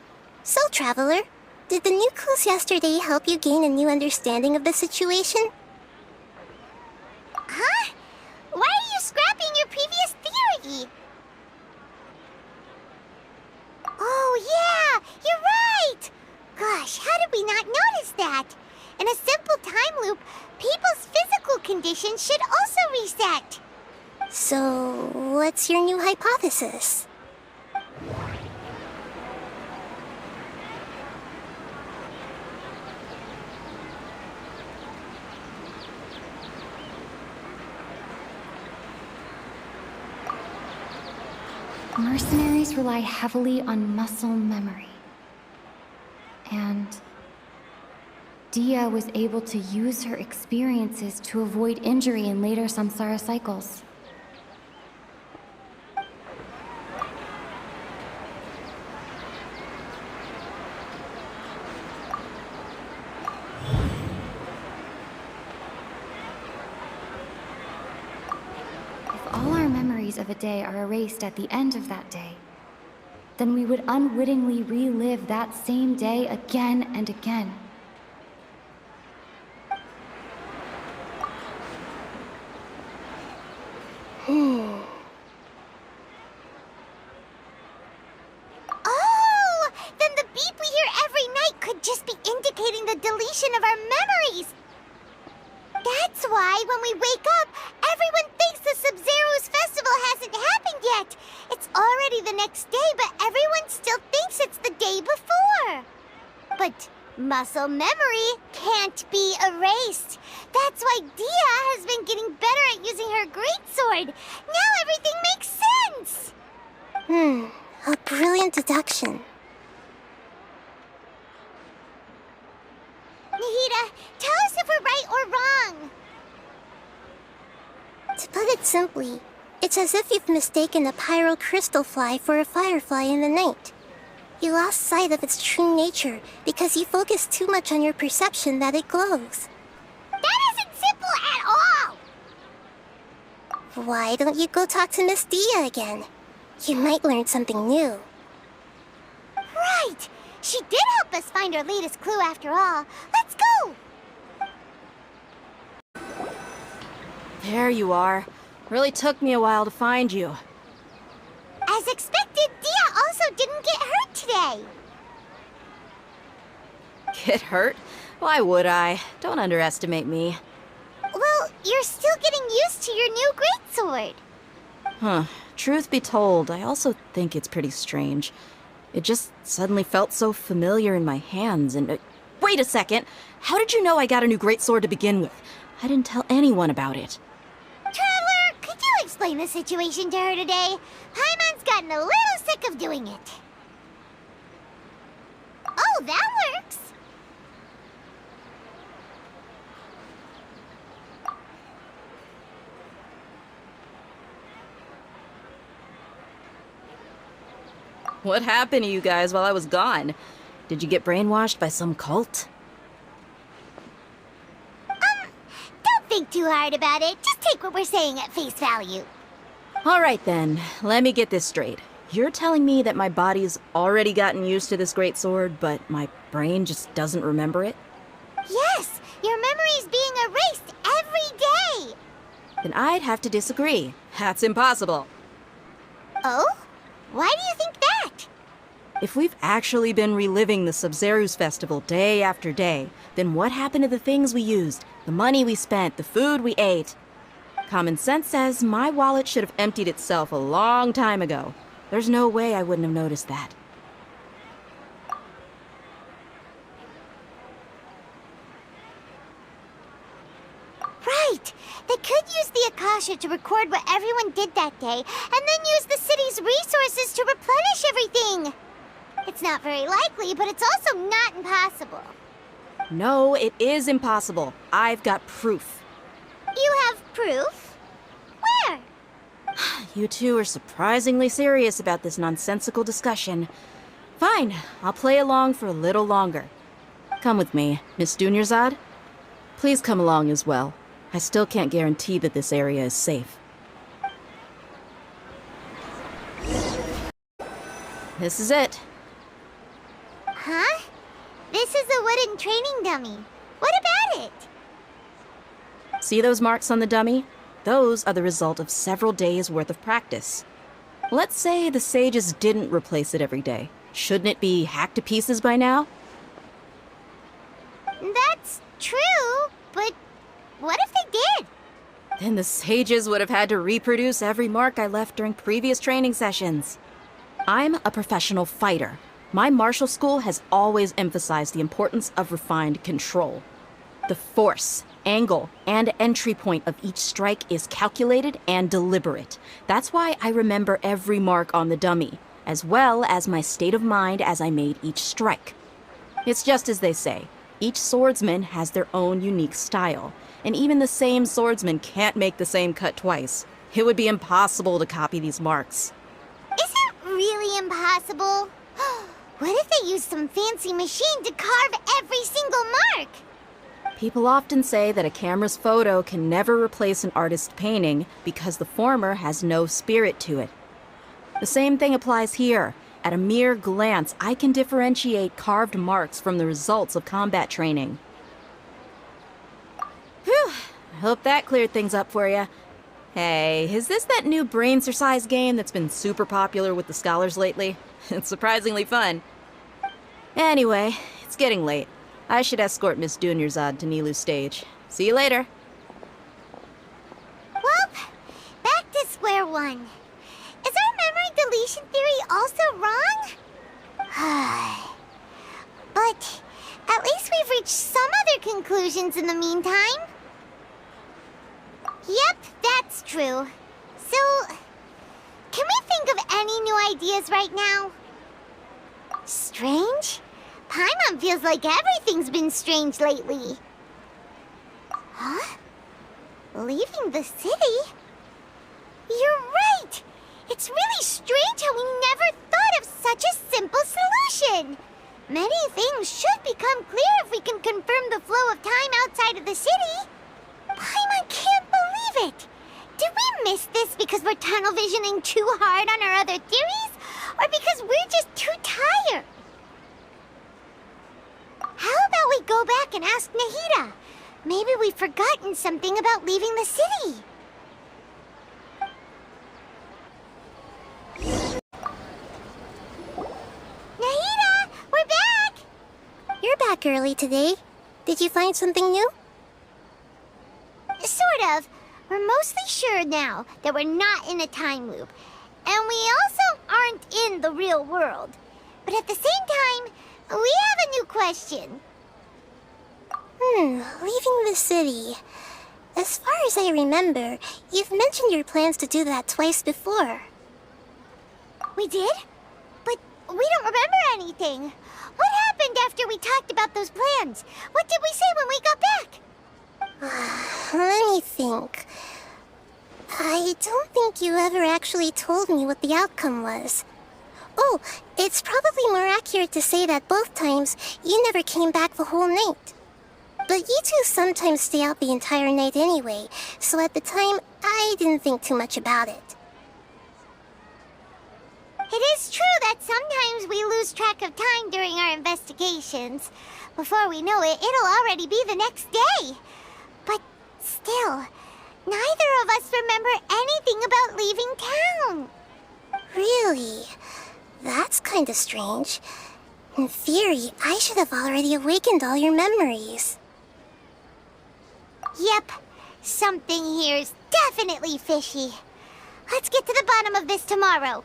Speaker 8: So, Traveler, did the new clues yesterday help you gain a new understanding of the situation?
Speaker 1: Huh? Why are you scrapping your previous theory? Oh yeah, you're right! Gosh, how did we not notice that? In a simple time loop, people's physical conditions should also reset.
Speaker 8: So, what's your new hypothesis?
Speaker 9: Mercenaries rely heavily on muscle memory. And Dia was able to use her experiences to avoid injury in later samsara cycles. If all our memories of a day are erased at the end of that day, then we would unwittingly relive that same day again and again.
Speaker 1: Oh! Then the beep we hear every night could just be indicating the deletion of our memories! That's why when we wake up, everyone thinks the Sub-Zero's festival hasn't happened yet! It's already the next day, but everyone still thinks it's the day before! But muscle memory can't be erased. That's why Dia has been getting better at using her greatsword. Now everything makes sense!
Speaker 8: A brilliant deduction.
Speaker 1: Nahida, tell us if we're right or wrong.
Speaker 8: To put it simply, it's as if you've mistaken a pyro crystal fly for a firefly in the night. You lost sight of its true nature because you focused too much on your perception that it glows.
Speaker 1: That isn't simple at all!
Speaker 8: Why don't you go talk to Miss Dia again? You might learn something new.
Speaker 1: Right! She did help us find our latest clue after all. Let's go!
Speaker 12: There you are. Really took me a while to find you.
Speaker 1: As expected, Dia also didn't get hurt today.
Speaker 12: Get hurt? Why would I? Don't underestimate me.
Speaker 1: Well, you're still getting used to your new greatsword.
Speaker 12: Huh. Truth be told, I also think it's pretty strange. It just suddenly felt so familiar in my hands and... wait a second! How did you know I got a new greatsword to begin with? I didn't tell anyone about it.
Speaker 1: Traveler, could you explain the situation to her today? Paimon's gotten a little sick of doing it. Oh, that works!
Speaker 12: What happened to you guys while I was gone? Did you get brainwashed by some cult?
Speaker 1: Don't think too hard about it. Just take what we're saying at face value.
Speaker 12: All right then, let me get this straight. You're telling me that my body's already gotten used to this great sword, but my brain just doesn't remember it?
Speaker 1: Yes, your memory's being erased every day!
Speaker 12: Then I'd have to disagree. That's impossible.
Speaker 1: Oh? Why do you think that?
Speaker 12: If we've actually been reliving the Sub-Zeru's festival day after day, then what happened to the things we used, the money we spent, the food we ate? Common sense says my wallet should have emptied itself a long time ago. There's no way I wouldn't have noticed that.
Speaker 1: Right! They could use the Akasha to record what everyone did that day, and then use the city's resources to replenish everything! It's not very likely, but it's also not impossible.
Speaker 12: No, it is impossible. I've got proof.
Speaker 1: You have proof? Where?
Speaker 12: You two are surprisingly serious about this nonsensical discussion. Fine, I'll play along for a little longer. Come with me, Miss Dunyarzad. Please come along as well. I still can't guarantee that this area is safe. This is it.
Speaker 1: Huh? This is a wooden training dummy. What about it?
Speaker 12: See those marks on the dummy? Those are the result of several days' worth of practice. Let's say the sages didn't replace it every day. Shouldn't it be hacked to pieces by now?
Speaker 1: That's true, but what if they did?
Speaker 12: Then the sages would have had to reproduce every mark I left during previous training sessions. I'm a professional fighter. My martial school has always emphasized the importance of refined control. The force, angle, and entry point of each strike is calculated and deliberate. That's why I remember every mark on the dummy, as well as my state of mind as I made each strike. It's just as they say, each swordsman has their own unique style, and even the same swordsman can't make the same cut twice. It would be impossible to copy these marks.
Speaker 1: Is it really impossible? What if they used some fancy machine to carve every single mark?
Speaker 12: People often say that a camera's photo can never replace an artist's painting because the former has no spirit to it. The same thing applies here. At a mere glance, I can differentiate carved marks from the results of combat training. Whew, I hope that cleared things up for you. Hey, is this that new brain-exercise game that's been super popular with the scholars lately? It's surprisingly fun. Anyway, it's getting late. I should escort Miss Dunyarzad to Nilu's stage. See you later.
Speaker 1: Well, back to square one. Is our memory deletion theory also wrong? But at least we've reached some other conclusions in the meantime. Yep, that's true. So, can we think of any new ideas right now? Strange? Paimon feels like everything's been strange lately. Huh? Leaving the city? You're right! It's really strange how we never thought of such a simple solution! Many things should become clear if we can confirm the flow of time outside of the city. Paimon can't believe it! Did we miss this because we're tunnel visioning too hard on our other theories? Or because we're just too tired? How about we go back and ask Nahida? Maybe we've forgotten something about leaving the city. Nahida, we're back!
Speaker 8: You're back early today. Did you find something new?
Speaker 1: Sort of. We're mostly sure now that we're not in a time loop. And we also aren't in the real world. But at the same time, we have a new question.
Speaker 8: Leaving the city. As far as I remember, you've mentioned your plans to do that twice before.
Speaker 1: We did? But we don't remember anything. What happened after we talked about those plans? What did we say when we got back?
Speaker 8: Let me think. I don't think you ever actually told me what the outcome was. Oh, it's probably more accurate to say that both times you never came back the whole night. But you two sometimes stay out the entire night anyway, so at the time, I didn't think too much about it.
Speaker 1: It is true that sometimes we lose track of time during our investigations. Before we know it, it'll already be the next day. But still, neither of us remember anything about leaving town.
Speaker 8: Really? That's kinda strange. In theory, I should have already awakened all your memories.
Speaker 1: Yep, something here's definitely fishy. Let's get to the bottom of this tomorrow.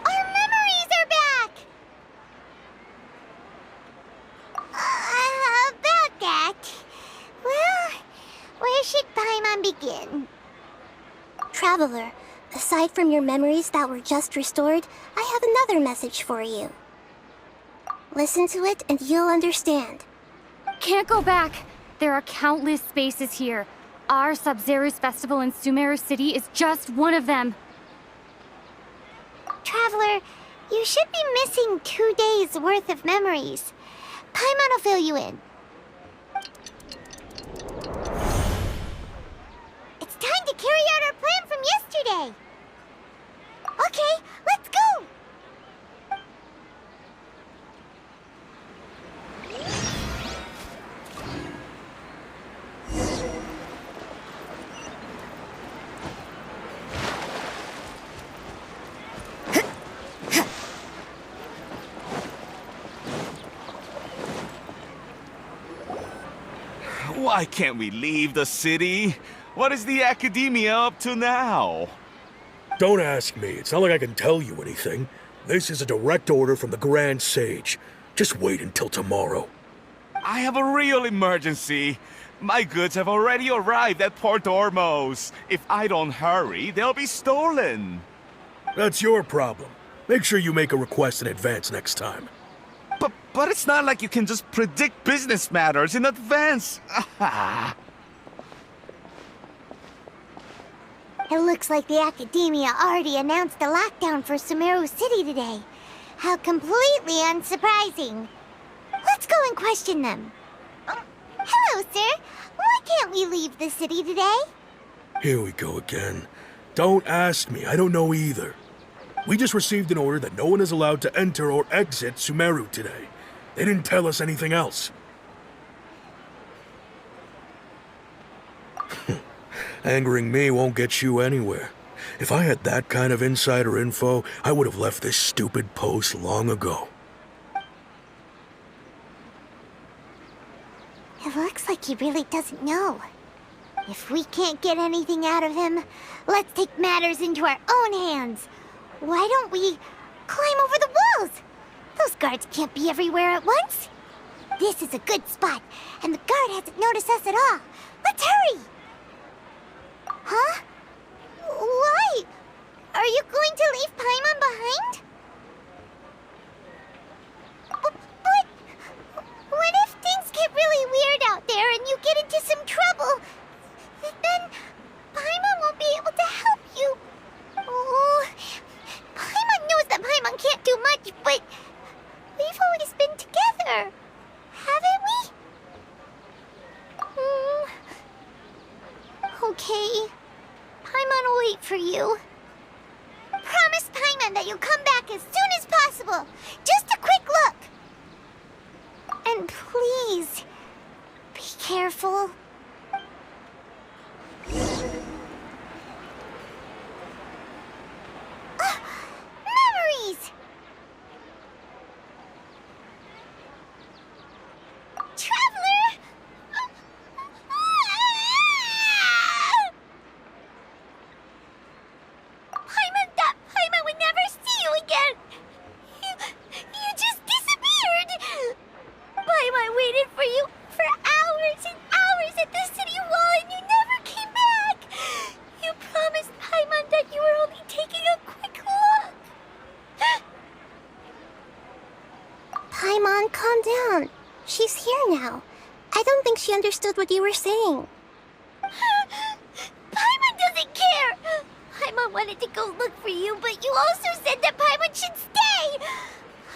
Speaker 1: Our memories are back! About that. Well, where should Paimon begin?
Speaker 8: Traveler, aside from your memories that were just restored, I have another message for you. Listen to it and you'll understand.
Speaker 9: Can't go back. There are countless spaces here. Our Sub-Zero's festival in Sumeru City is just one of them.
Speaker 1: Traveler, you should be missing 2 days' worth of memories. Paimon will fill you in. It's time to carry out our plan from yesterday. Okay, let's go!
Speaker 13: Why can't we leave the city? What is the academia up to now?
Speaker 14: Don't ask me. It's not like I can tell you anything. This is a direct order from the Grand Sage. Just wait until tomorrow.
Speaker 13: I have a real emergency. My goods have already arrived at Port Ormos. If I don't hurry, they'll be stolen.
Speaker 14: That's your problem. Make sure you make a request in advance next time.
Speaker 13: But it's not like you can just predict business matters in advance.
Speaker 1: It looks like the Academia already announced a lockdown for Sumeru City today. How completely unsurprising. Let's go and question them. Hello, sir. Why can't we leave the city today?
Speaker 14: Here we go again. Don't ask me. I don't know either. We just received an order that no one is allowed to enter or exit Sumeru today. They didn't tell us anything else. Angering me won't get you anywhere. If I had that kind of insider info, I would have left this stupid post long ago.
Speaker 1: It looks like he really doesn't know. If we can't get anything out of him, let's take matters into our own hands. Why don't we climb over the walls? Those guards can't be everywhere at once. This is a good spot, and the guard hasn't noticed us at all. Let's hurry! Huh? Why? Are you going to leave Paimon behind? But what if things get really weird out there and you get into some trouble? Then Paimon won't be able to help you. Oh, Paimon knows that Paimon can't do much, but we've always been together, haven't we? Okay. Paimon will wait for you. Promise Paimon that you'll come back as soon as possible. Just a quick look. And please, be careful. Memories! Traveler! Paimon would never see you again! You just disappeared! Paimon waited for you for hours and hours at the city wall and you never came back! You promised Paimon that you were only taking a quick look!
Speaker 8: Paimon, calm down. She's here now. I don't think she understood what you were saying.
Speaker 1: Paimon doesn't care! Paimon wanted to go look for you, but you also said that Paimon should stay!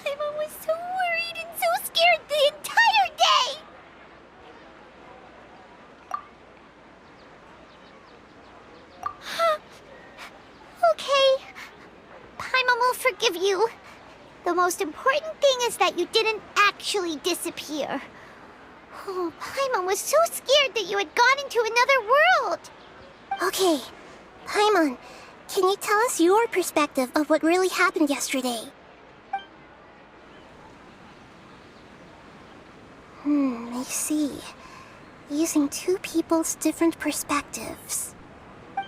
Speaker 1: Paimon was so worried and so scared the entire day! will forgive you. The most important thing is that you didn't actually disappear. Oh, Paimon was so scared that you had gone into another world.
Speaker 8: Okay, Paimon, can you tell us your perspective of what really happened yesterday? I see. Using two people's different perspectives.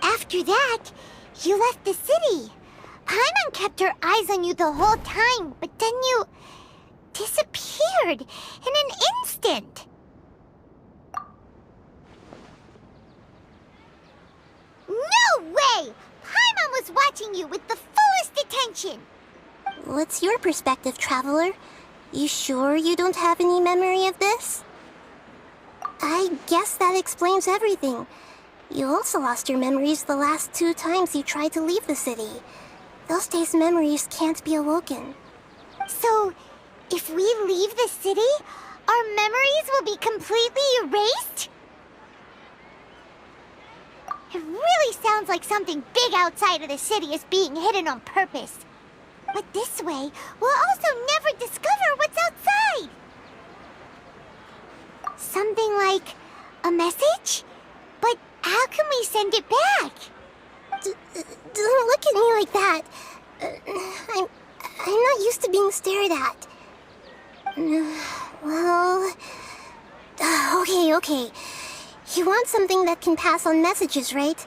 Speaker 1: After that, you left the city. Paimon kept her eyes on you the whole time, but then you disappeared in an instant. No way! Paimon was watching you with the fullest attention.
Speaker 8: What's your perspective, Traveler? You sure you don't have any memory of this? I guess that explains everything. You also lost your memories the last 2 times you tried to leave the city. Those days' memories can't be awoken.
Speaker 1: So, if we leave the city, our memories will be completely erased? It really sounds like something big outside of the city is being hidden on purpose. But this way, we'll also never discover what's outside. Something like a message? But how can we send it back?
Speaker 8: Don't look at me like that. I'm not used to being stared at. Well... Okay. You want something that can pass on messages, right?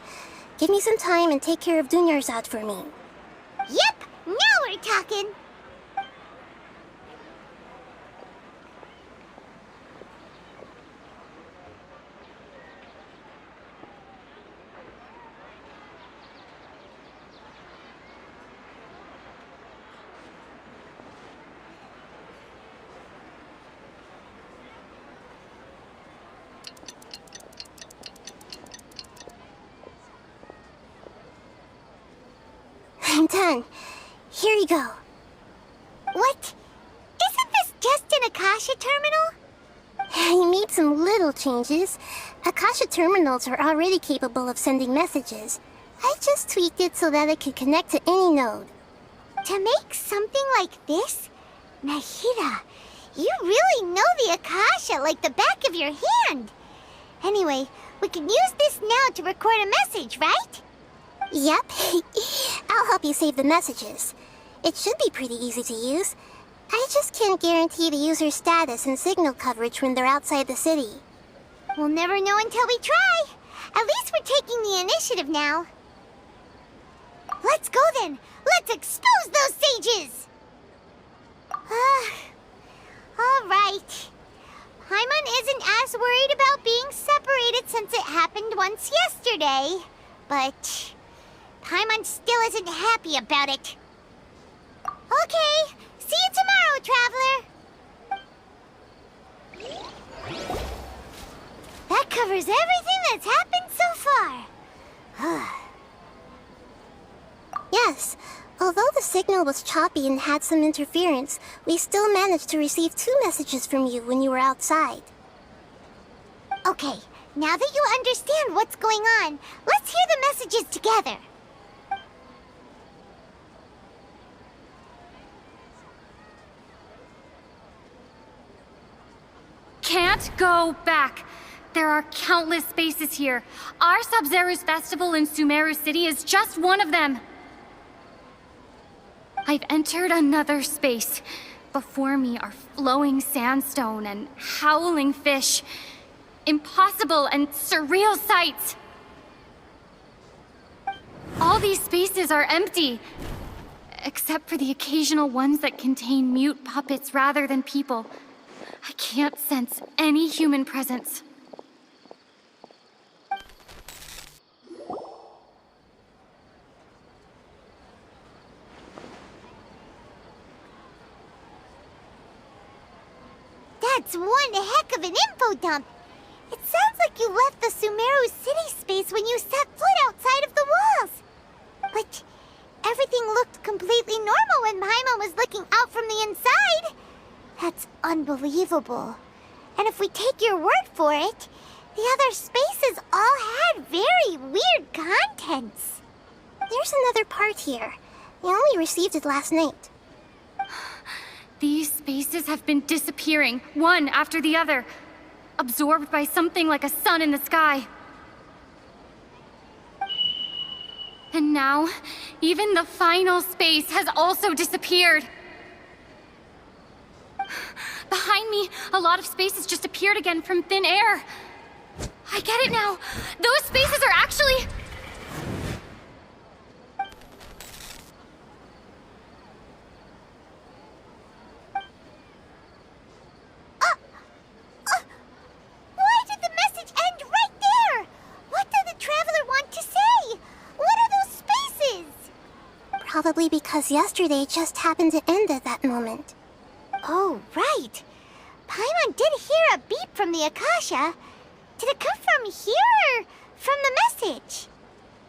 Speaker 8: Give me some time and take care of Dunyarzad for me.
Speaker 1: Yep! Now we're talking!
Speaker 8: I'm done. Here you go.
Speaker 1: What? Isn't this just an Akasha terminal?
Speaker 8: You made some little changes. Akasha terminals are already capable of sending messages. I just tweaked it so that it could connect to any node.
Speaker 1: To make something like this? Nahida, you really know the Akasha like the back of your hand. Anyway, we can use this now to record a message, right?
Speaker 8: Yep. I'll help you save the messages. It should be pretty easy to use. I just can't guarantee the user's status and signal coverage when they're outside the city.
Speaker 1: We'll never know until we try. At least we're taking the initiative now. Let's go then. Let's expose those sages. All right. Paimon isn't as worried about being separated since it happened once yesterday. But Paimon still isn't happy about it. Okay, see you tomorrow, Traveler. That covers everything that's happened so far.
Speaker 8: Yes, although the signal was choppy and had some interference, we still managed to receive 2 messages from you when you were outside.
Speaker 1: Okay, now that you understand what's going on, let's hear the messages together.
Speaker 9: Can't go back. There are countless spaces here. Our Sub-Zero's festival in Sumeru City is just one of them. I've entered another space. Before me are flowing sandstone and howling fish. Impossible and surreal sights. All these spaces are empty, except for the occasional ones that contain mute puppets rather than people. I can't sense any human presence.
Speaker 1: That's one heck of an info dump. It sounds like you left the Sumeru City space when you set foot outside of the walls. But everything looked completely normal when Paimon was looking out from the inside. That's unbelievable. And if we take your word for it, the other spaces all had very weird contents.
Speaker 8: There's another part here. I only received it last night.
Speaker 9: These spaces have been disappearing, one after the other, absorbed by something like a sun in the sky. And now, even the final space has also disappeared. Behind me, a lot of spaces just appeared again from thin air. I get it now. Those spaces are actually...
Speaker 1: Why did the message end right there? What did the Traveler want to say? What are those spaces?
Speaker 8: Probably because yesterday just happened to end at that moment.
Speaker 1: Oh, right. Paimon did hear a beep from the Akasha. Did it come from here or from the message?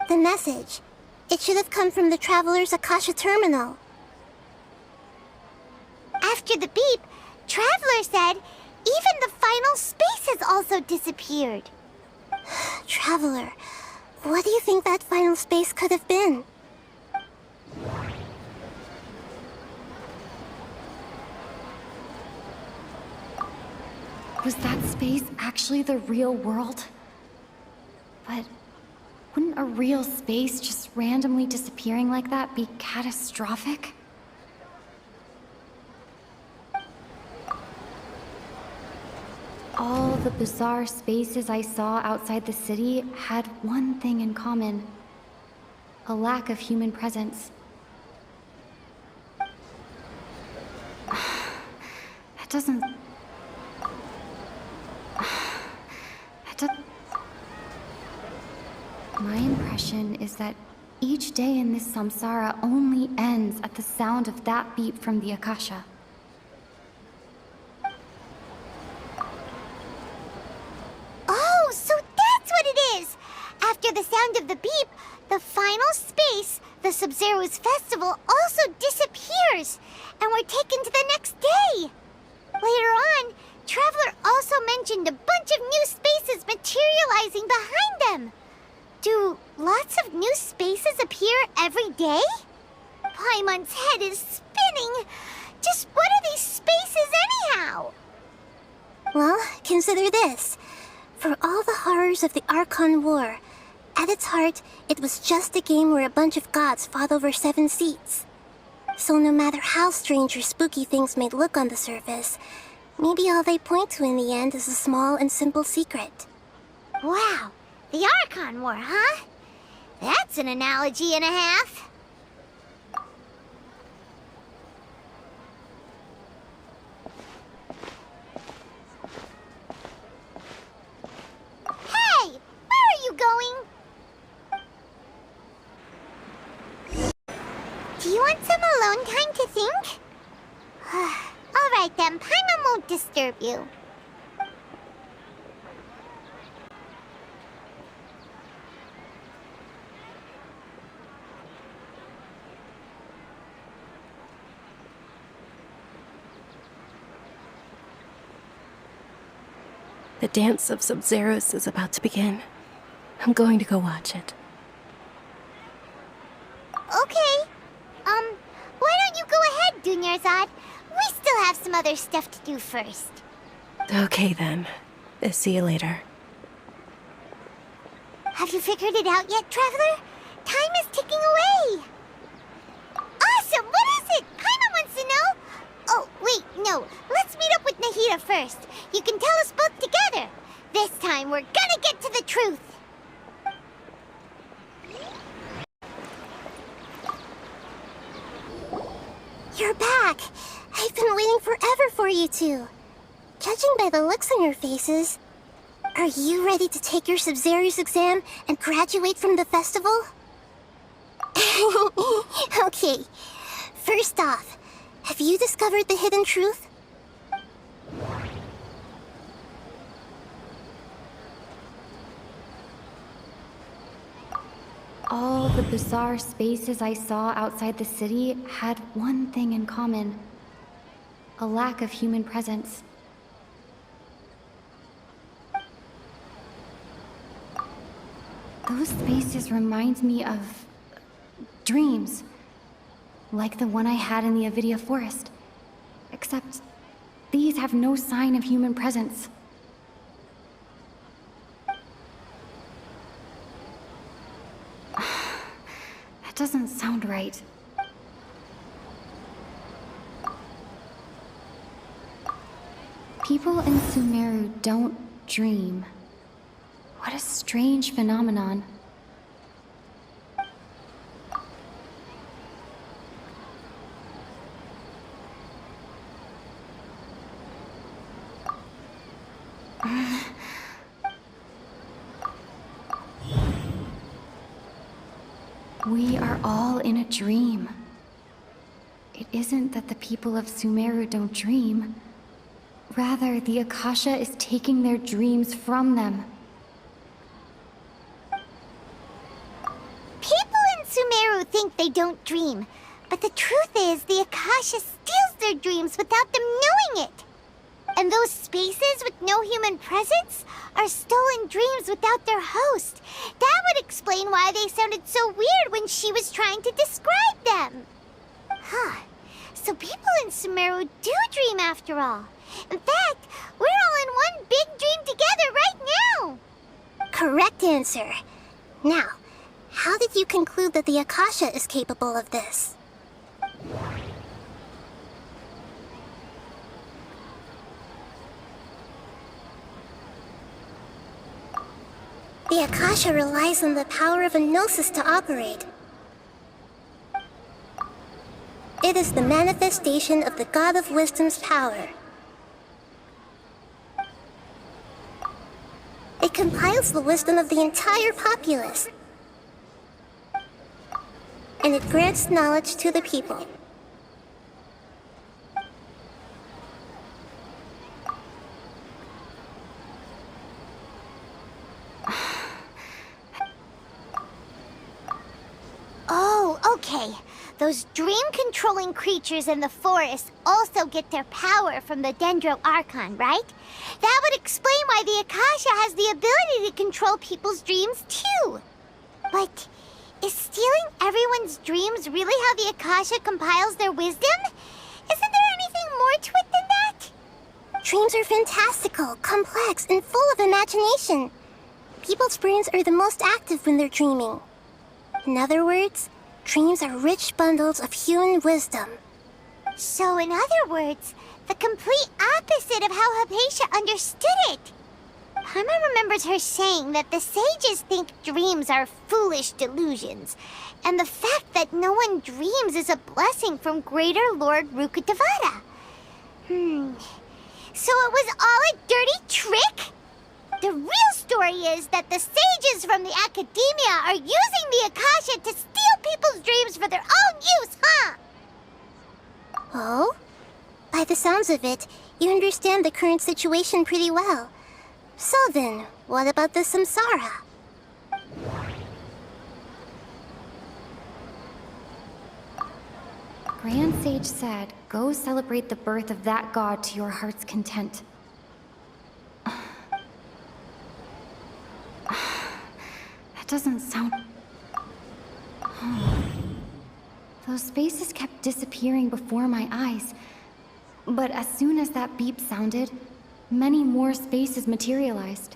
Speaker 8: The message. It should have come from the Traveler's Akasha terminal.
Speaker 1: After the beep, Traveler said even the final space has also disappeared.
Speaker 8: Traveler, what do you think that final space could have been?
Speaker 9: Was that space actually the real world? But wouldn't a real space just randomly disappearing like that be catastrophic? All the bizarre spaces I saw outside the city had one thing in common: a lack of human presence. That doesn't... My impression is that each day in this samsara only ends at the sound of that beep from the Akasha.
Speaker 1: Oh, so that's what it is! After the sound of the beep, the final space, the Sub-Zero's festival, also disappears, and we're taken to the next day! Later on, Traveler also mentioned a bunch of new spaces materializing behind them. Do lots of new spaces appear every day? Paimon's head is spinning. Just what are these spaces anyhow?
Speaker 8: Well, consider this. For all the horrors of the Archon War, at its heart, it was just a game where a bunch of gods fought over 7 seats. So no matter how strange or spooky things may look on the surface, maybe all they point to in the end is a small and simple secret.
Speaker 1: Wow, the Archon War, huh? That's an analogy and a half. Hey, where are you going? Do you want some alone time to think? All right then, Paimon won't disturb you.
Speaker 2: The dance of Sub-Zeros is about to begin. I'm going to go watch it.
Speaker 1: Okay. Why don't you go ahead, Dunyarzad? We still have some other stuff to do first.
Speaker 2: Okay then. See you later.
Speaker 1: Have you figured it out yet, Traveler? Time is ticking away. Awesome! What is it? Paimon wants to know. Oh, wait, no. Let's meet up with Nahida first. You can tell us both together. This time, we're gonna get to the truth.
Speaker 8: You're back! I've been waiting forever for you two. Judging by the looks on your faces, are you ready to take your Sub-Zero's exam and graduate from the festival? Okay, first off, have you discovered the hidden truth?
Speaker 9: All the bizarre spaces I saw outside the city had one thing in common: a lack of human presence. Those spaces remind me of dreams. like the one I had in the Avidia Forest. Except, these have no sign of human presence. That doesn't sound right. People in Sumeru don't dream. What a strange phenomenon. We are all in a dream. It isn't that the people of Sumeru don't dream. Rather, the Akasha is taking their dreams from them.
Speaker 1: People in Sumeru think they don't dream, but the truth is the Akasha steals their dreams without them knowing it. And those spaces with no human presence are stolen dreams without their host. That would explain why they sounded so weird when she was trying to describe them. Huh. So people in Sumeru do dream after all. In fact, we're all in one big dream together right now.
Speaker 8: Correct answer. Now, how did you conclude that the Akasha is capable of this? The Akasha relies on the power of a gnosis to operate. It is the manifestation of the God of Wisdom's power. It compiles the wisdom of the entire populace. And it grants knowledge to the people.
Speaker 1: Oh, okay. Those dream-controlling creatures in the forest also get their power from the Dendro Archon, right? That would explain why the Akasha has the ability to control people's dreams, too. But is stealing everyone's dreams really how the Akasha compiles their wisdom? Isn't there anything more to it than that?
Speaker 8: Dreams are fantastical, complex, and full of imagination. People's brains are the most active when they're dreaming. In other words, dreams are rich bundles of human wisdom.
Speaker 1: So in other words, the complete opposite of how Hypatia understood it. Paimon remembers her saying that the sages think dreams are foolish delusions, and the fact that no one dreams is a blessing from Greater Lord Rukkhadevata. So it was all a dirty trick? The real story is that the sages from the Academia are using the Akasha to steal people's dreams for their own use, huh?
Speaker 8: Oh? By the sounds of it, you understand the current situation pretty well. So then, what about the samsara?
Speaker 9: Grand Sage said, go celebrate the birth of that god to your heart's content. That doesn't sound... Those spaces kept disappearing before my eyes. But as soon as that beep sounded, many more spaces materialized.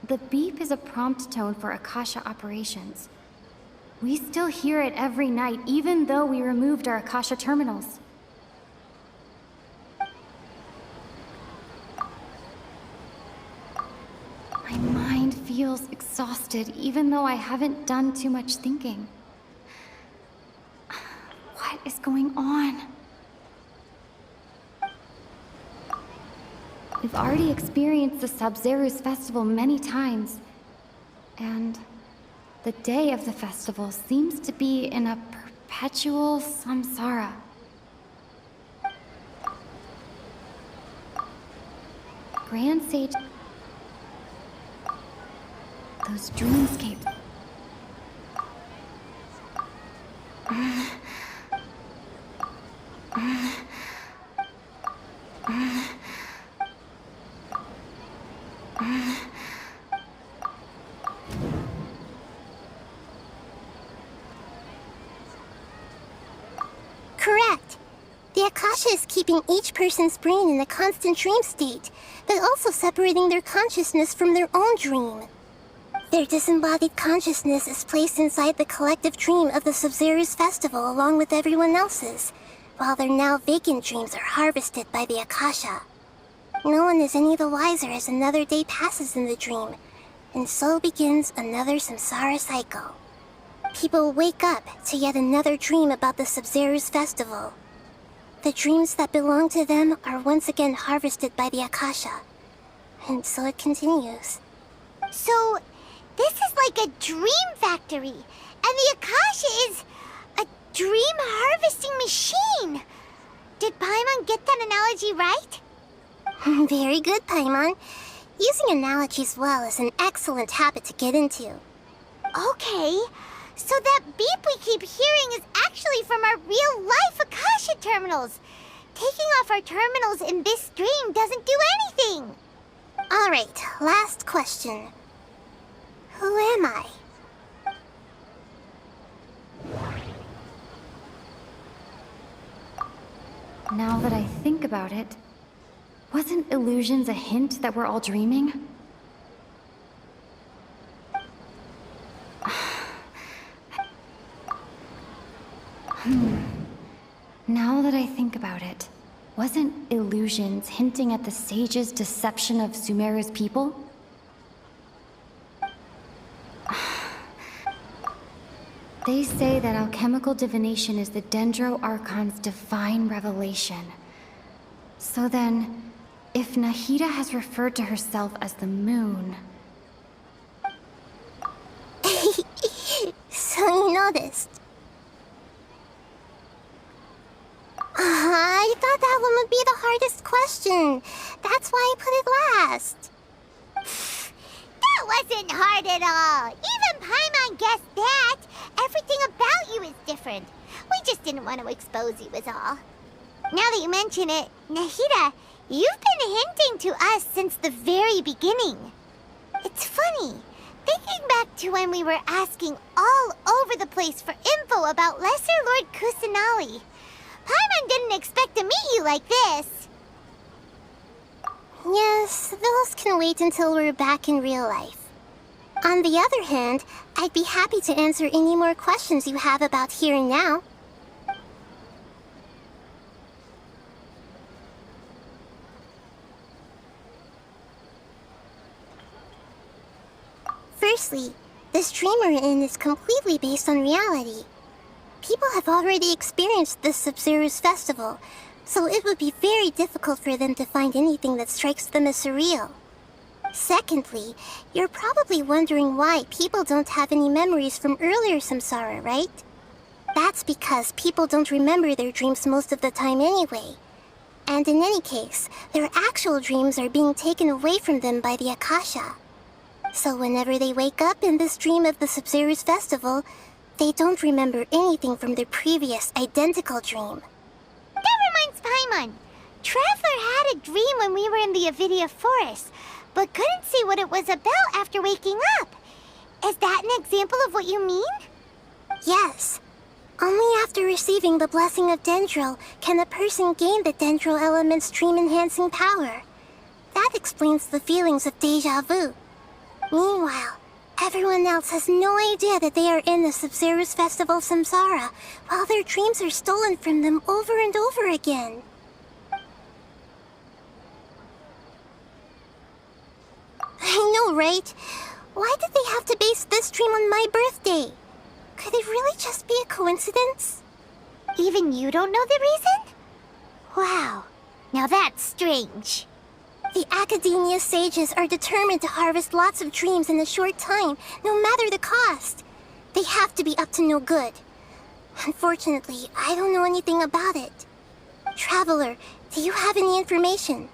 Speaker 9: The beep is a prompt tone for Akasha operations. We still hear it every night, even though we removed our Akasha terminals. My mind feels exhausted, even though I haven't done too much thinking. What is going on? We've already experienced the Sub-Zeru's festival many times, and the day of the festival seems to be in a perpetual samsara. Grand Sage... Those dreamscapes...
Speaker 8: Correct. The Akasha is keeping each person's brain in a constant dream state, but also separating their consciousness from their own dream. Their disembodied consciousness is placed inside the collective dream of the Sub-Zero's festival along with everyone else's, while their now vacant dreams are harvested by the Akasha. No one is any the wiser as another day passes in the dream, and so begins another samsara cycle. People wake up to yet another dream about the Sub-Zero's festival. The dreams that belong to them are once again harvested by the Akasha, and so it continues.
Speaker 1: So, this is like a dream factory, and the Akasha is a dream harvesting machine. Did Paimon get that analogy right?
Speaker 8: Very good, Paimon. Using analogies well is an excellent habit to get into.
Speaker 1: Okay, so that beep we keep hearing is actually from our real-life Akasha terminals. Taking off our terminals in this dream doesn't do anything.
Speaker 8: Alright, last question. Who am I?
Speaker 9: Now that I think about it, wasn't illusions a hint that we're all dreaming? Now that I think about it, wasn't illusions hinting at the sage's deception of Sumeru's people? They say that alchemical divination is the Dendro Archon's divine revelation. So then, if Nahida has referred to herself as the moon...
Speaker 8: So you noticed. I thought that one would be the hardest question. That's why I put it last.
Speaker 1: That wasn't hard at all. Even Paimon guessed that. Everything about you is different. We just didn't want to expose you is all. Now that you mention it, Nahida, you've been hinting to us since the very beginning. It's funny, thinking back to when we were asking all over the place for info about Lesser Lord Kusanali. Paimon didn't expect to meet you like this.
Speaker 8: Yes, those can wait until we're back in real life. On the other hand, I'd be happy to answer any more questions you have about here and now. Firstly, this dream we're in is completely based on reality. People have already experienced this Sub-Zero's festival, so it would be very difficult for them to find anything that strikes them as surreal. Secondly, you're probably wondering why people don't have any memories from earlier samsara, right? That's because people don't remember their dreams most of the time anyway. And in any case, their actual dreams are being taken away from them by the Akasha. So whenever they wake up in this dream of the Sub-Zero's festival, they don't remember anything from their previous identical dream.
Speaker 1: That reminds Paimon. Traveler had a dream when we were in the Avidia Forest, but couldn't see what it was about after waking up. Is that an example of what you mean?
Speaker 8: Yes. Only after receiving the blessing of Dendro can a person gain the Dendro element's dream-enhancing power. That explains the feelings of déjà vu. Meanwhile, everyone else has no idea that they are in the Sub-Zero's festival samsara, while their dreams are stolen from them over and over again. I know, right? Why did they have to base this dream on my birthday? Could it really just be a coincidence?
Speaker 1: Even you don't know the reason? Wow, now that's strange.
Speaker 8: The Academia sages are determined to harvest lots of dreams in a short time, no matter the cost. They have to be up to no good. Unfortunately, I don't know anything about it. Traveler, do you have any information?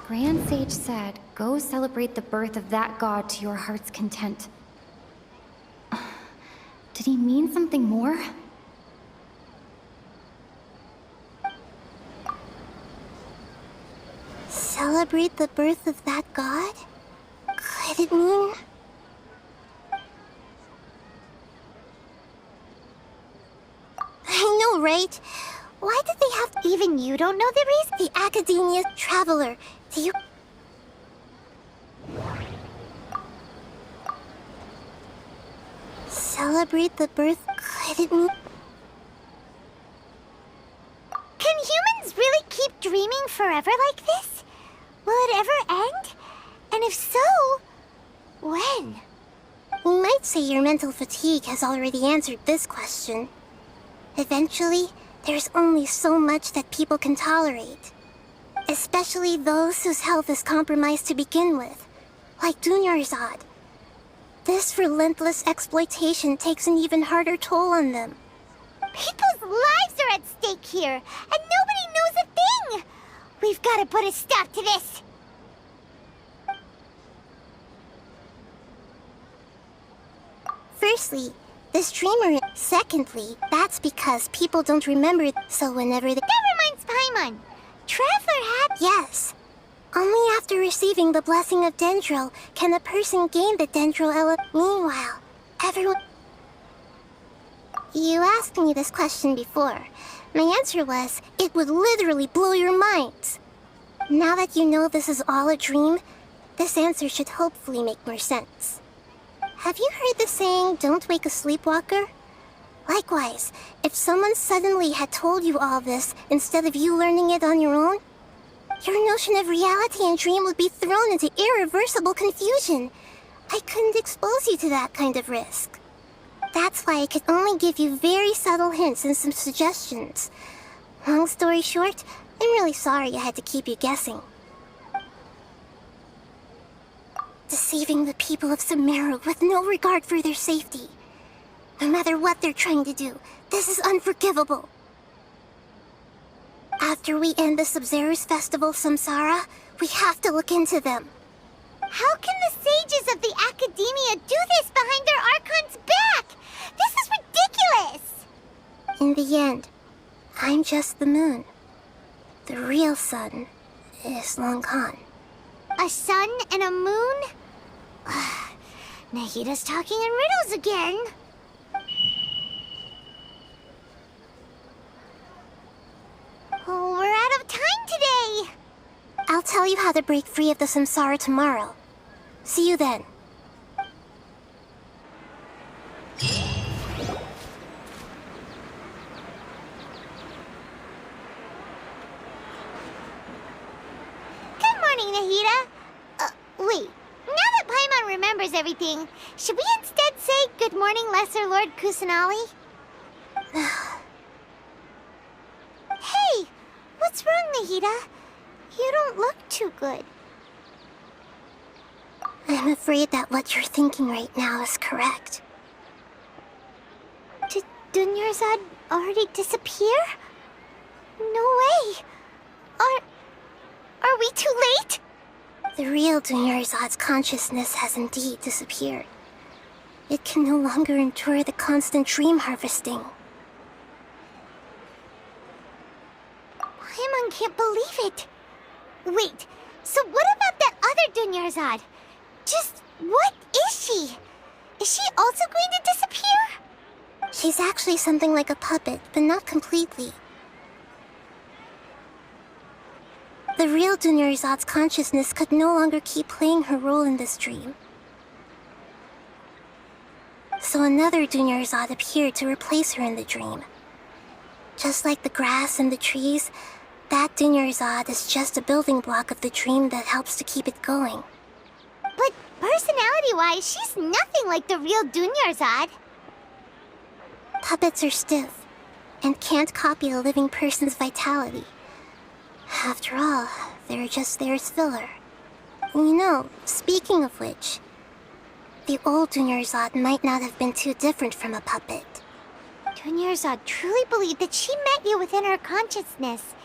Speaker 9: Grand Sage said, go celebrate the birth of that god to your heart's content. Did he mean something more?
Speaker 8: Celebrate the birth of that god? Could it mean... I know, right? Why did they have to...
Speaker 1: Even you don't know the reason?
Speaker 8: The Academia Traveler. Do you... Celebrate the birth... Could it mean...
Speaker 1: Can humans really keep dreaming forever like this? Will it ever end? And if so, when?
Speaker 8: We might say your mental fatigue has already answered this question. Eventually, there's only so much that people can tolerate. Especially those whose health is compromised to begin with, like Dunyarzad. This relentless exploitation takes an even harder toll on them.
Speaker 1: People's lives are at stake here, and nobody knows a thing! We've got to put a stop to this!
Speaker 8: Firstly, this dreamer... Secondly, that's because people don't remember, so whenever the...
Speaker 1: Never mind Paimon! Traveler had...
Speaker 8: Yes. Only after receiving the blessing of Dendro can a person gain the Dendro element. Meanwhile, everyone... You asked me this question before. My answer was, it would literally blow your minds. Now that you know this is all a dream, this answer should hopefully make more sense. Have you heard the saying, don't wake a sleepwalker? Likewise, if someone suddenly had told you all this instead of you learning it on your own, your notion of reality and dream would be thrown into irreversible confusion. I couldn't expose you to that kind of risk. That's why I could only give you very subtle hints and some suggestions. Long story short, I'm really sorry I had to keep you guessing. Deceiving the people of Sumeru with no regard for their safety. No matter what they're trying to do, this is unforgivable. After we end the Sabzeruz Festival Samsara, we have to look into them.
Speaker 1: How can the sages of the Academia do this behind their Archon's back? This is ridiculous!
Speaker 8: In the end, I'm just the moon. The real sun is long gone.
Speaker 1: A sun and a moon? Nahida's talking in riddles again. Oh, we're out of time today!
Speaker 8: I'll tell you how to break free of the samsara tomorrow. See you then.
Speaker 1: Good morning, Nahida. Wait. Now that Paimon remembers everything, should we instead say good morning, Lesser Lord Kusanali? Hey! What's wrong, Nahida? You don't look too good.
Speaker 8: I'm afraid that what you're thinking right now is correct.
Speaker 1: Did Dunyarzad already disappear? No way! Are we too late?
Speaker 8: The real Dunyarzad's consciousness has indeed disappeared. It can no longer endure the constant dream harvesting.
Speaker 1: Paimon can't believe it. Wait, so what about that other Dunyarzad? Just what is she? Is she also going to disappear?
Speaker 8: She's actually something like a puppet, but not completely. The real Dunyarzad's consciousness could no longer keep playing her role in this dream. So another Dunyarzad appeared to replace her in the dream. Just like the grass and the trees, that Dunyarzad is just a building block of the dream that helps to keep it going.
Speaker 1: But personality-wise, she's nothing like the real Dunyarzad.
Speaker 8: Puppets are stiff, and can't copy a living person's vitality. After all, they're just there as filler. You know, speaking of which, the old Dunyarzad might not have been too different from a puppet.
Speaker 1: Dunyarzad truly believed that she met you within her consciousness,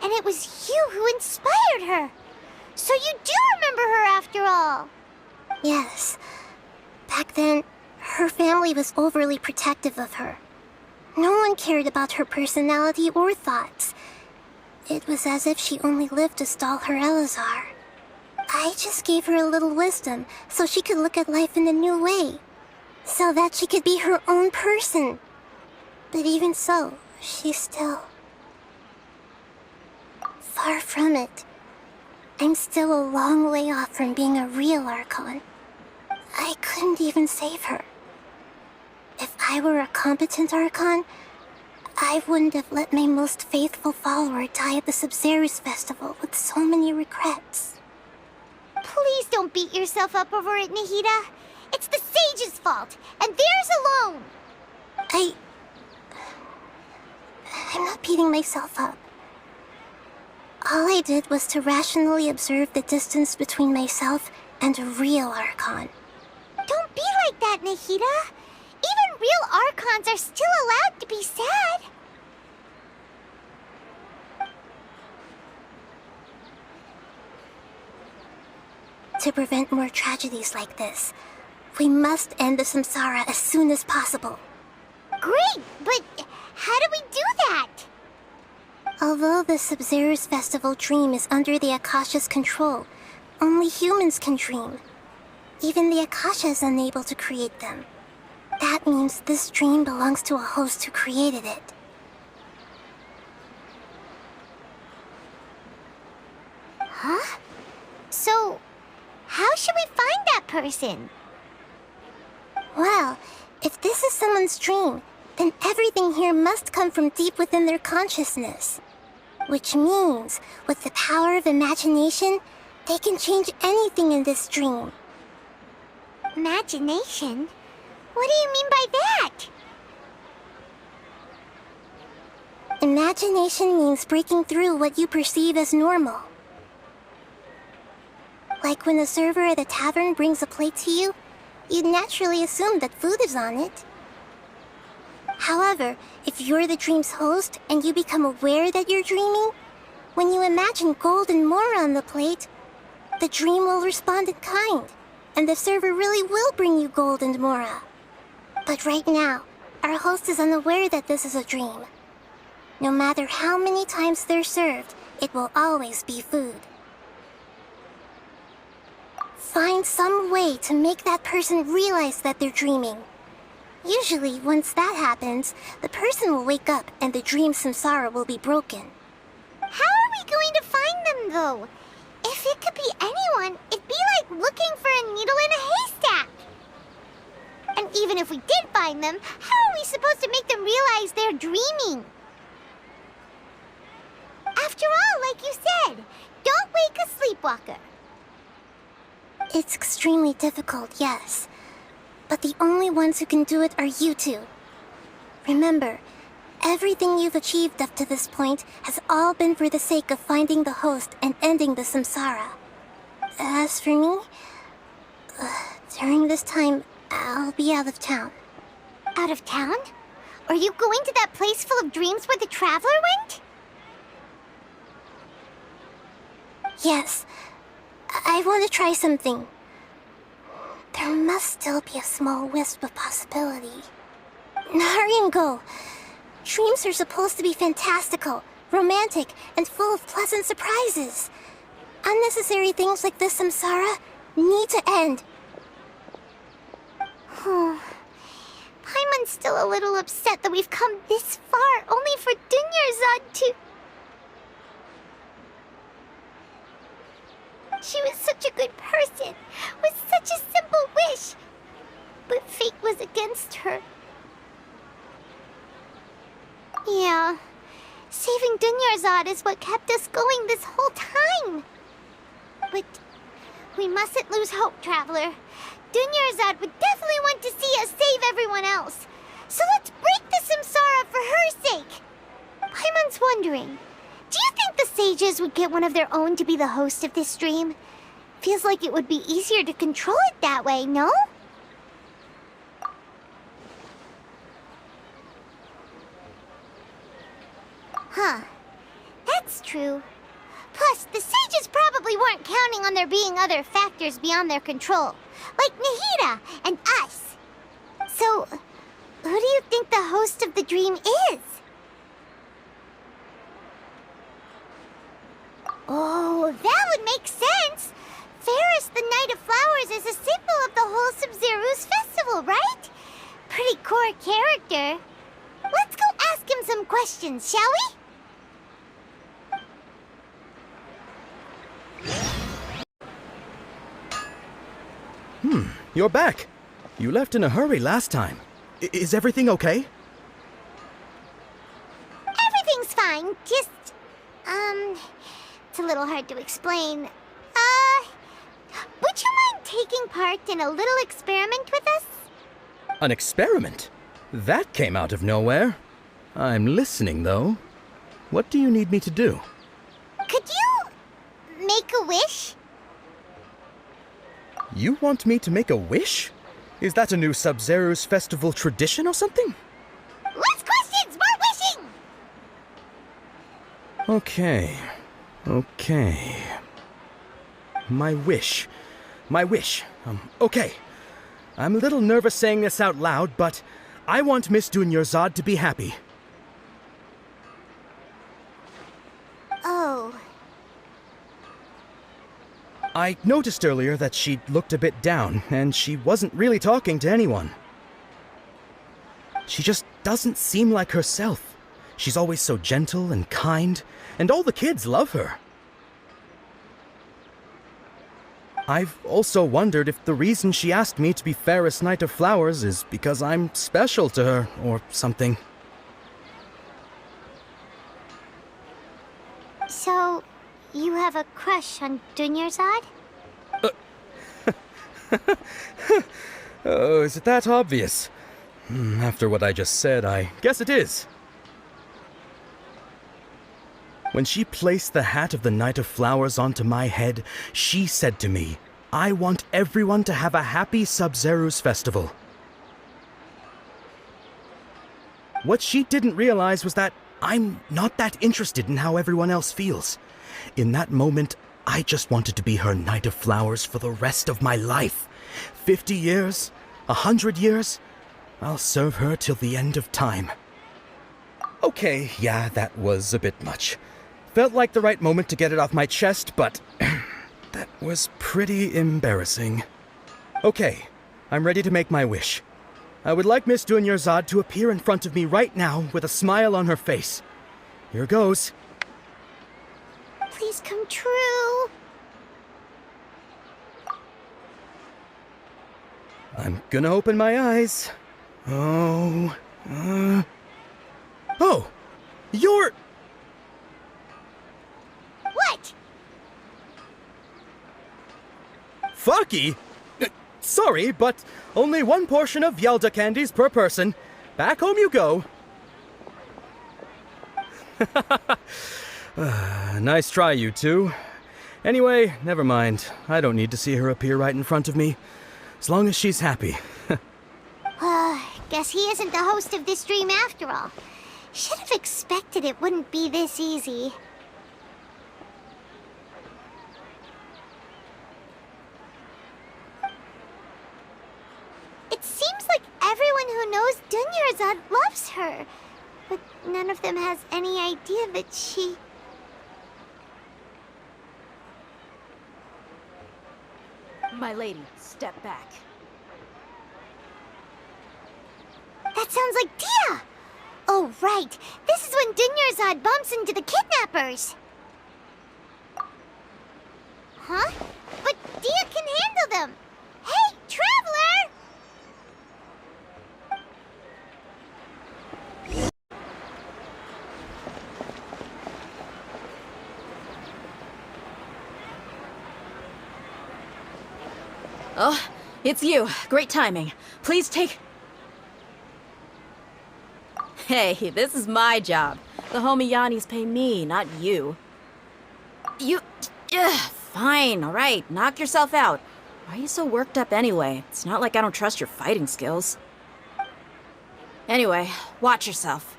Speaker 1: and it was you who inspired her. So you do remember her after all.
Speaker 8: Yes. Back then, her family was overly protective of her. No one cared about her personality or thoughts. It was as if she only lived to stall her Elazar. I just gave her a little wisdom so she could look at life in a new way, so that she could be her own person. But even so, she's still far from it. I'm still a long way off from being a real Archon. I couldn't even save her. If I were a competent Archon, I wouldn't have let my most faithful follower die at the Sabzeruz festival with so many regrets.
Speaker 1: Please don't beat yourself up over it, Nahida. It's the sage's fault, and theirs alone.
Speaker 8: I'm not beating myself up. All I did was to rationally observe the distance between myself and a real Archon.
Speaker 1: Don't be like that, Nahida. Even real Archons are still allowed to be sad.
Speaker 8: To prevent more tragedies like this, we must end the samsara as soon as possible.
Speaker 1: Great, but how do we do that?
Speaker 8: Although the Sabzeruz festival dream is under the Akasha's control, only humans can dream. Even the Akasha is unable to create them. That means this dream belongs to a host who created it.
Speaker 1: Huh? So, how should we find that person?
Speaker 8: Well, if this is someone's dream, then everything here must come from deep within their consciousness. Which means, with the power of imagination, they can change anything in this dream.
Speaker 1: Imagination? What do you mean by that?
Speaker 8: Imagination means breaking through what you perceive as normal. Like when the server at the tavern brings a plate to you, you'd naturally assume that food is on it. However, if you're the dream's host and you become aware that you're dreaming, when you imagine gold and more on the plate, the dream will respond in kind, and the server really will bring you gold and mora. But right now, our host is unaware that this is a dream. No matter how many times they're served, it will always be food. Find some way to make that person realize that they're dreaming. Usually, once that happens, the person will wake up and the dream samsara will be broken.
Speaker 1: How are we going to find them, though? If it could be anyone, it'd be like looking for a needle in a haystack. And even if we did find them, how are we supposed to make them realize they're dreaming? After all, like you said, don't wake a sleepwalker.
Speaker 8: It's extremely difficult, yes. But the only ones who can do it are you two. Remember, everything you've achieved up to this point has all been for the sake of finding the host and ending the samsara. As for me, during this time, I'll be out of town.
Speaker 1: Out of town? Are you going to that place full of dreams where the traveler went?
Speaker 8: Yes. I want to try something. There must still be a small wisp of possibility. Hurry and go. Dreams are supposed to be fantastical, romantic, and full of pleasant surprises. Unnecessary things like this samsara need to end.
Speaker 1: Paimon's still a little upset that we've come this far only for Dunyarzad to... She was such a good person, with such a simple wish. But fate was against her. Yeah, saving Dunyarzad is what kept us going this whole time. But we mustn't lose hope, Traveler. Dunyarzad would definitely want to see us save everyone else. So let's break the samsara for her sake. Paimon's wondering, do you think the sages would get one of their own to be the host of this stream? Feels like it would be easier to control it that way, no? Huh. That's true. Plus, the sages probably weren't counting on there being other factors beyond their control, like Nahida and us. So, who do you think the host of the dream is? Oh, that would make sense! Ferris, the Knight of Flowers, is a symbol of the whole Sub-Zero's festival, right? Pretty core character. Let's go ask him some questions, shall we?
Speaker 7: You're back. You left in a hurry last time. Is everything okay?
Speaker 1: Everything's fine, just... it's a little hard to explain. Would you mind taking part in a little experiment with us?
Speaker 7: An experiment? That came out of nowhere. I'm listening, though. What do you need me to do?
Speaker 1: Could you... make a wish?
Speaker 7: You want me to make a wish? Is that a new Sub-Zero's festival tradition or something?
Speaker 1: Less questions, more wishing!
Speaker 7: Okay. My wish. Okay. I'm a little nervous saying this out loud, but I want Miss Dunyarzad to be happy.
Speaker 1: Oh.
Speaker 7: I noticed earlier that she looked a bit down, and she wasn't really talking to anyone. She just doesn't seem like herself. She's always so gentle and kind, and all the kids love her. I've also wondered if the reason she asked me to be Ferris Knight of Flowers is because I'm special to her, or something.
Speaker 1: So, you have a crush on Dunyarzad?
Speaker 7: Oh, is it that obvious? After what I just said, I guess it is. When she placed the hat of the Knight of Flowers onto my head, she said to me, I want everyone to have a happy Sub-Zero's festival. What she didn't realize was that I'm not that interested in how everyone else feels. In that moment, I just wanted to be her Knight of Flowers for the rest of my life. 50 years, 100 years, I'll serve her till the end of time. Okay, yeah, that was a bit much. Felt like the right moment to get it off my chest, but that was pretty embarrassing. Okay, I'm ready to make my wish. I would like Miss Dunyarzad to appear in front of me right now with a smile on her face. Here goes.
Speaker 1: Please come true.
Speaker 7: I'm gonna open my eyes. Oh, you're...
Speaker 1: What?
Speaker 7: Fucky? Sorry, but only one portion of Yalda candies per person. Back home you go. Nice try, you two. Anyway, never mind. I don't need to see her appear right in front of me. As long as she's happy.
Speaker 1: Guess he isn't the host of this dream after all. Should have expected it wouldn't be this easy. It seems like everyone who knows Dunyarzad loves her, but none of them has any idea that she...
Speaker 12: My lady, step back.
Speaker 1: That sounds like Dia! Oh, right. This is when Dunyarzad bumps into the kidnappers. Huh? But Dia can handle them. Hey, Traveler!
Speaker 12: Oh, it's you. Great timing. Please take... Hey, this is my job. The homie Yanni's pay me, not you. You... fine, alright. Knock yourself out. Why are you so worked up anyway? It's not like I don't trust your fighting skills. Anyway, watch yourself.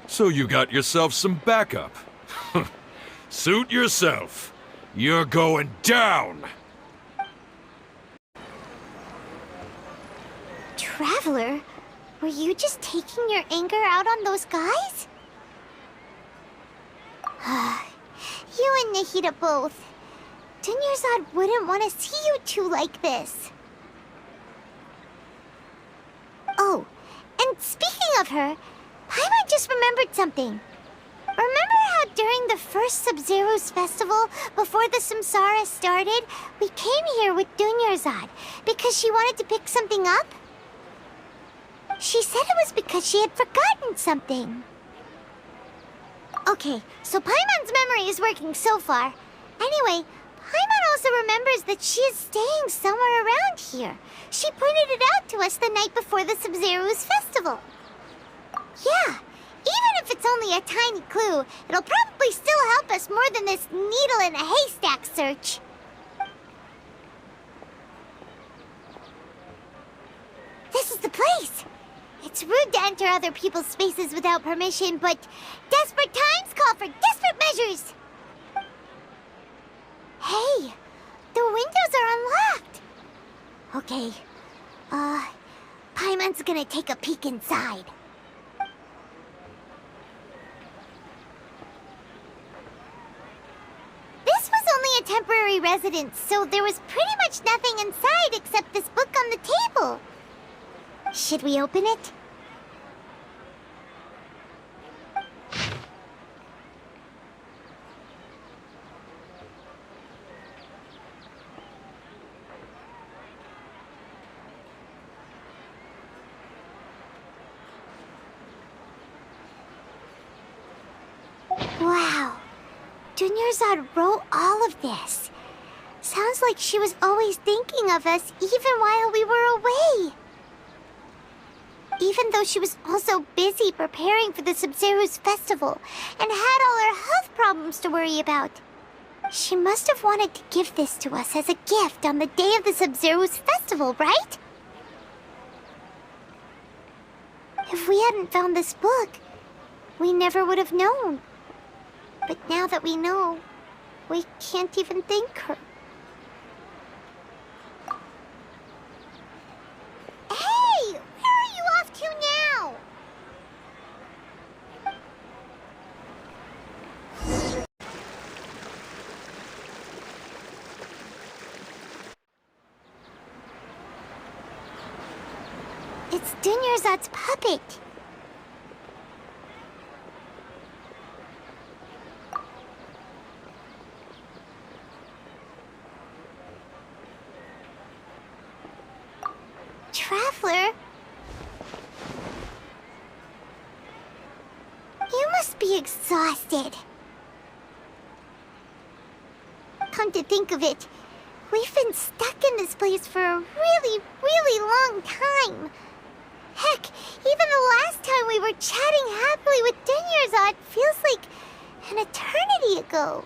Speaker 14: So you got yourself some backup. Suit yourself. You're going down!
Speaker 1: Traveler? Were you just taking your anger out on those guys? You and Nahida both. Dunyarzad wouldn't want to see you two like this. Oh, and speaking of her, Paimon just remembered something. Remember how during the first Sub-Zero's festival, before the Samsara started, we came here with Dunyarzad because she wanted to pick something up? She said it was because she had forgotten something. Okay, so Paimon's memory is working so far. Anyway, Paimon also remembers that she is staying somewhere around here. She pointed it out to us the night before the Sub-Zero's festival. Yeah, even if it's only a tiny clue, it'll probably still help us more than this needle in a haystack search. This is the place! It's rude to enter other people's spaces without permission, but desperate times call for desperate measures! Hey, the windows are unlocked! Okay, Paimon's gonna take a peek inside. This was only a temporary residence, so there was pretty much nothing inside except this book on the table. Should we open it? Wow. Dunyarzad wrote all of this. Sounds like she was always thinking of us even while we were away. Even though she was also busy preparing for the Sub-Zero's festival and had all her health problems to worry about. She must have wanted to give this to us as a gift on the day of the Sub-Zero's festival, right? If we hadn't found this book, we never would have known. But now that we know, we can't even thank her. Hey! Where are you off to now? It's Dunyarzad's puppet. Traveler? You must be exhausted. Come to think of it, we've been stuck in this place for a really, really long time. Heck, even the last time we were chatting happily with Dunyarzad feels like an eternity ago.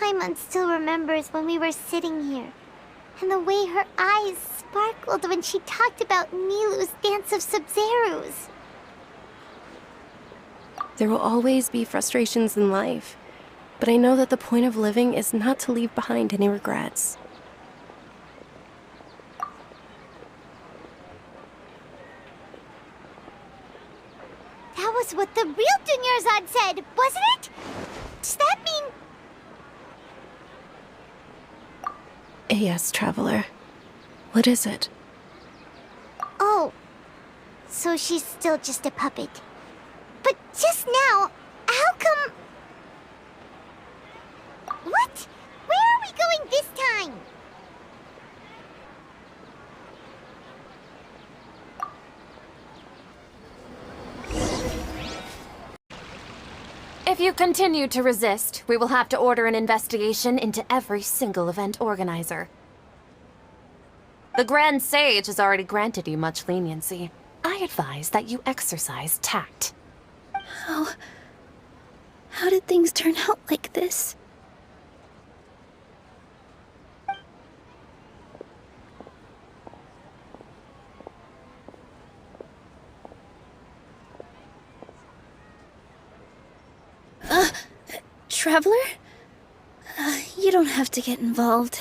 Speaker 1: Paimon still remembers when we were sitting here, and the way her eyes sparkled when she talked about Nilou's Dance of Sub-Zeros.
Speaker 2: There will always be frustrations in life, but I know that the point of living is not to leave behind any regrets.
Speaker 1: That was what the real Dunyarzad said, wasn't it? Does that mean...
Speaker 2: Yes, Traveler. What is it?
Speaker 1: Oh, so she's still just a puppet. But just now, how come... What? Where are we going this time?
Speaker 4: If you continue to resist, we will have to order an investigation into every single event organizer. The Grand Sage has already granted you much leniency. I advise that you exercise tact.
Speaker 5: How did things turn out like this? Traveler? You don't have to get involved.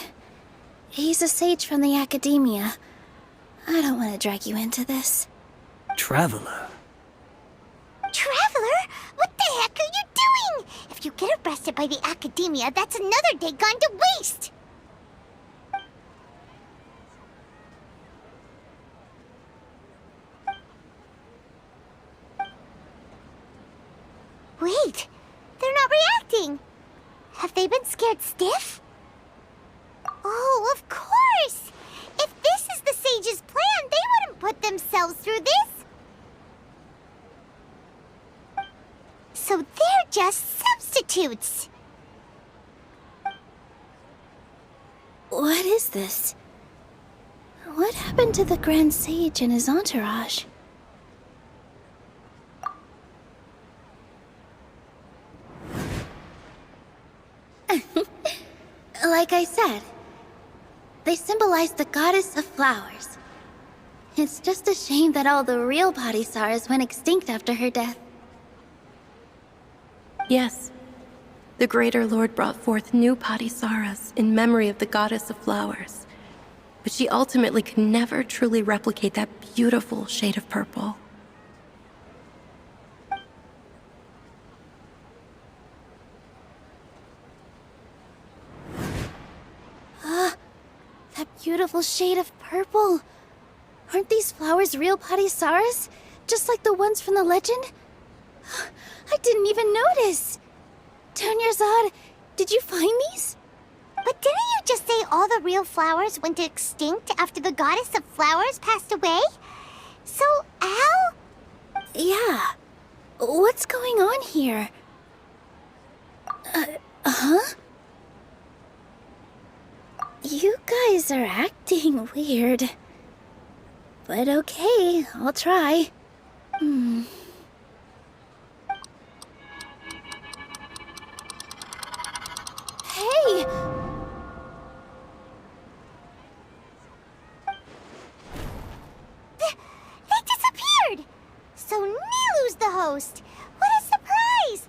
Speaker 5: He's a sage from the academia. I don't want to drag you into this.
Speaker 3: Traveler?
Speaker 1: Traveler? What the heck are you doing? If you get arrested by the academia, that's another day gone to waste! Wait, they're not reacting. Have they been scared stiff? Oh, of course! If this is the sage's plan, they wouldn't put themselves through this. So they're just substitutes.
Speaker 5: What is this? What happened to the Grand Sage and his entourage? Like I said, they symbolize the goddess of flowers. It's just a shame that all the real Padisaras went extinct after her death.
Speaker 2: Yes. The Greater Lord brought forth new Padisaras in memory of the goddess of flowers. But she ultimately could never truly replicate that beautiful shade of purple.
Speaker 5: That beautiful shade of purple. Aren't these flowers real Padisaras? Just like the ones from the legend? I didn't even notice. Dunyarzad, did you find these?
Speaker 1: But didn't you just say all the real flowers went extinct after the goddess of flowers passed away? So, Al?
Speaker 5: Yeah. What's going on here? Huh? You guys are acting weird. But okay, I'll try. Hey!
Speaker 1: They disappeared! So Nilu's the host! What a surprise!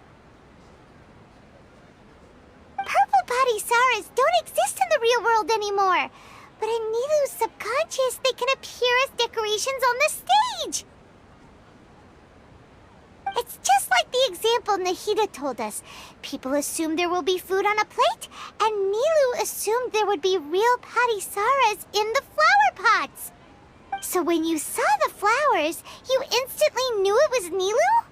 Speaker 1: Purple Padisaras don't exist in the real world anymore. But in Nilu's subconscious, they can appear as decorations on the stage. It's just like the example Nahida told us. People assume there will be food on a plate, and Nilu assumed there would be real Padisaras in the flower pots. So when you saw the flowers, you instantly knew it was Nilu?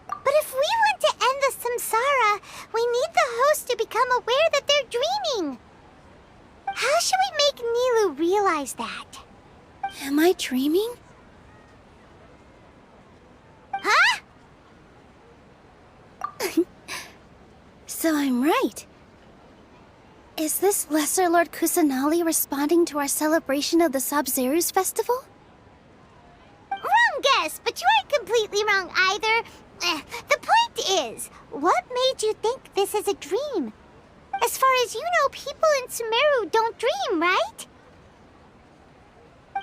Speaker 1: But if we want to end the samsara, we need the host to become aware that they're dreaming. How should we make Nilu realize that?
Speaker 5: Am I dreaming?
Speaker 1: Huh?
Speaker 5: So I'm right. Is this Lesser Lord Kusanali responding to our celebration of the Sabzeruz festival?
Speaker 1: Wrong guess, but you aren't completely wrong either. The point is, what made you think this is a dream? As far as you know, people in Sumeru don't dream, right?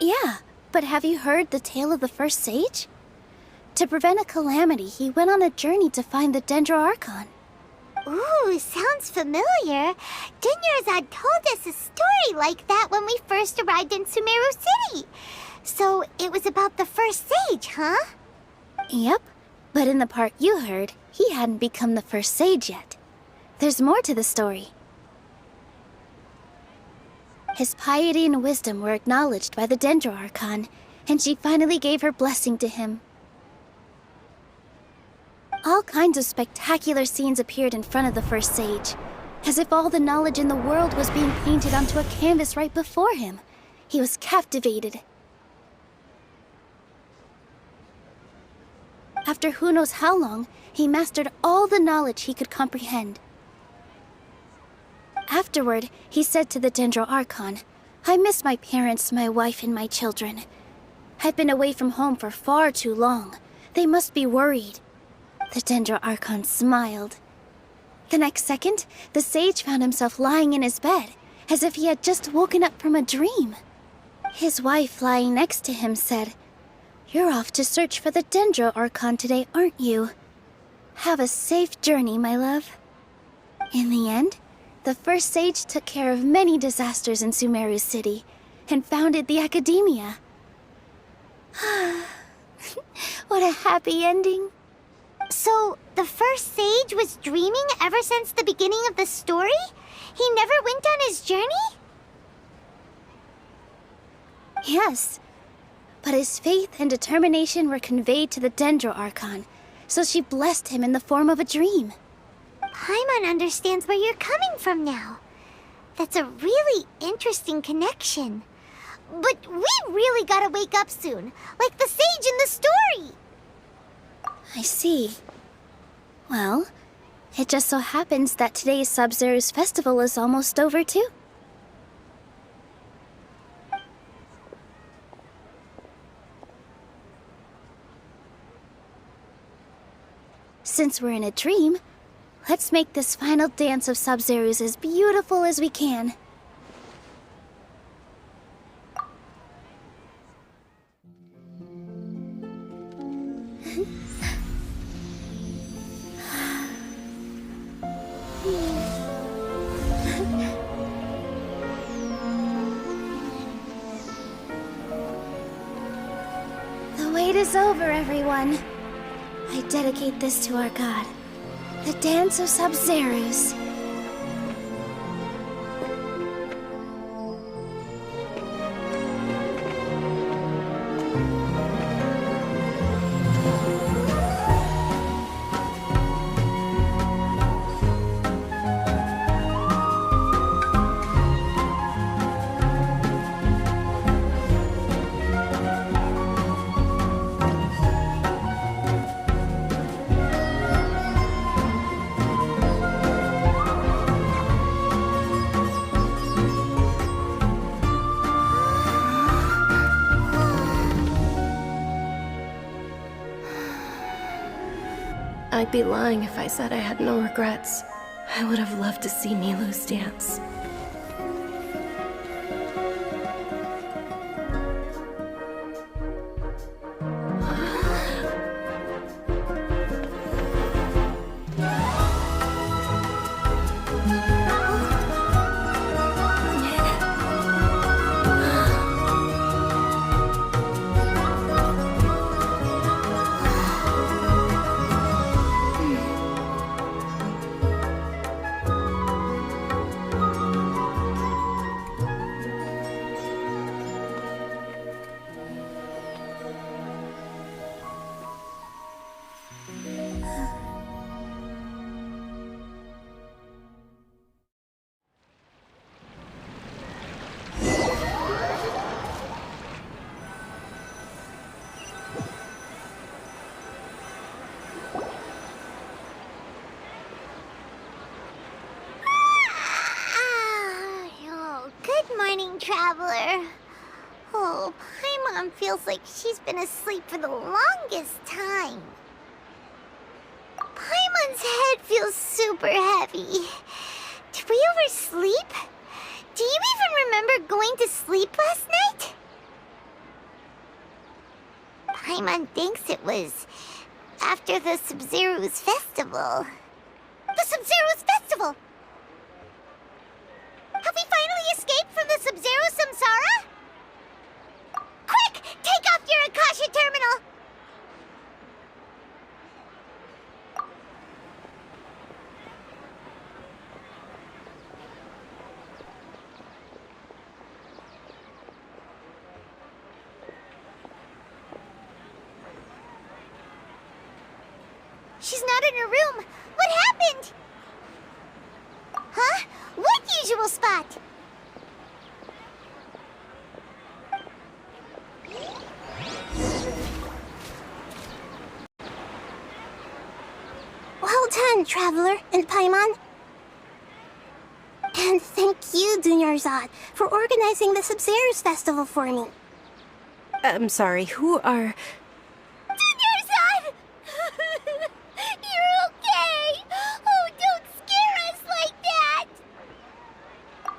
Speaker 5: Yeah, but have you heard the tale of the first sage? To prevent a calamity, he went on a journey to find the Dendroarchon.
Speaker 1: Ooh, sounds familiar. Dunyarzad told us a story like that when we first arrived in Sumeru City. So it was about the first sage, huh?
Speaker 5: Yep, but in the part you heard, he hadn't become the first sage yet. There's more to the story. His piety and wisdom were acknowledged by the Dendroarchon, and she finally gave her blessing to him. All kinds of spectacular scenes appeared in front of the first sage, as if all the knowledge in the world was being painted onto a canvas right before him. He was captivated. After who knows how long, he mastered all the knowledge he could comprehend. Afterward, he said to the Dendroarchon, I miss my parents, my wife, and my children. I've been away from home for far too long. They must be worried. The Dendro Archon smiled. The next second, the sage found himself lying in his bed, as if he had just woken up from a dream. His wife, lying next to him, said, "You're off to search for the Dendro Archon today, aren't you? Have a safe journey, my love." In the end, the first sage took care of many disasters in Sumeru City and founded the Academia. What a happy ending.
Speaker 1: So, the first sage was dreaming ever since the beginning of the story? He never went on his journey?
Speaker 5: Yes, but his faith and determination were conveyed to the Dendro Archon, so she blessed him in the form of a dream.
Speaker 1: Paimon understands where you're coming from now. That's a really interesting connection. But we really gotta wake up soon, like the sage in the story!
Speaker 5: I see. Well, it just so happens that today's Sub-Zero's festival is almost over too. Since we're in a dream, let's make this final dance of Sub-Zero's as beautiful as we can. The wait is over, everyone. I dedicate this to our god, the Dance of Sub-Zero's.
Speaker 2: I'd be lying if I said I had no regrets. I would have loved to see Nilou's dance.
Speaker 1: Traveler. Oh, Paimon feels like she's been asleep for the longest time. Paimon's head feels super heavy. Did we oversleep? Do you even remember going to sleep last night? Paimon thinks it was after the Sub-Zero's festival. The Sub-Zero's festival! Have we finally escaped from the Sub-Zero Samsara? Quick! Take off your Akasha terminal! She's not in her room. What happened? Huh? What usual spot?
Speaker 8: Well done, Traveler and Paimon. And thank you, Dunyarzad, for organizing the Sub-Zero's festival for me.
Speaker 2: I'm sorry, who are...
Speaker 1: Dunyarzad! You're okay! Oh, don't scare us like that!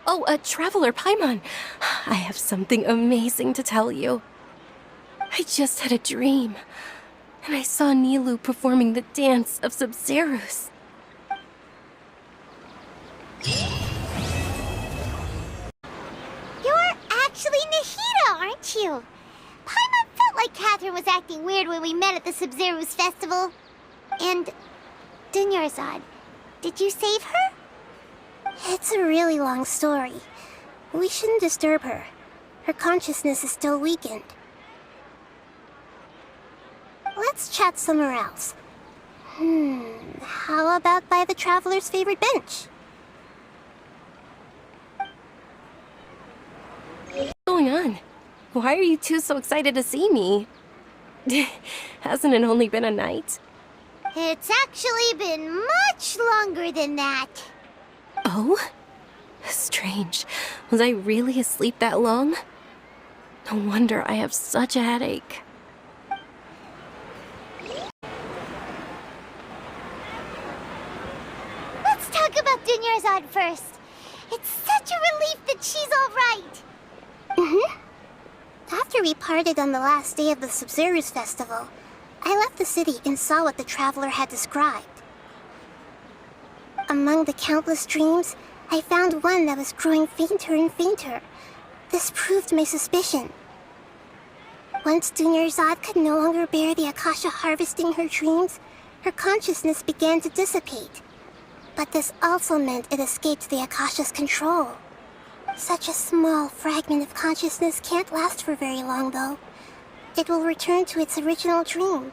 Speaker 2: Oh, Traveler Paimon. I have something amazing to tell you. I just had a dream, and I saw Nilu performing the dance of Sub-Zero's.
Speaker 1: You're actually Nahida, aren't you? Paimon felt like Catherine was acting weird when we met at the Sub-Zero's festival. And Dunyarzad, did you save her?
Speaker 8: It's a really long story. We shouldn't disturb her. Her consciousness is still weakened. Let's chat somewhere else. How about by the Traveler's favorite bench?
Speaker 2: What's going on? Why are you two so excited to see me? Hasn't it only been a night?
Speaker 1: It's actually been much longer than that.
Speaker 2: Oh? Strange. Was I really asleep that long? No wonder I have such a headache.
Speaker 1: Let's talk about Dunyarzad first. It's such a relief that she's all right.
Speaker 8: After we parted on the last day of the Sub-Zero's festival, I left the city and saw what the Traveler had described. Among the countless dreams, I found one that was growing fainter and fainter. This proved my suspicion. Once Dunyarzad could no longer bear the Akasha harvesting her dreams, her consciousness began to dissipate. But this also meant it escaped the Akasha's control. Such a small fragment of consciousness can't last for very long, though. It will return to its original dream,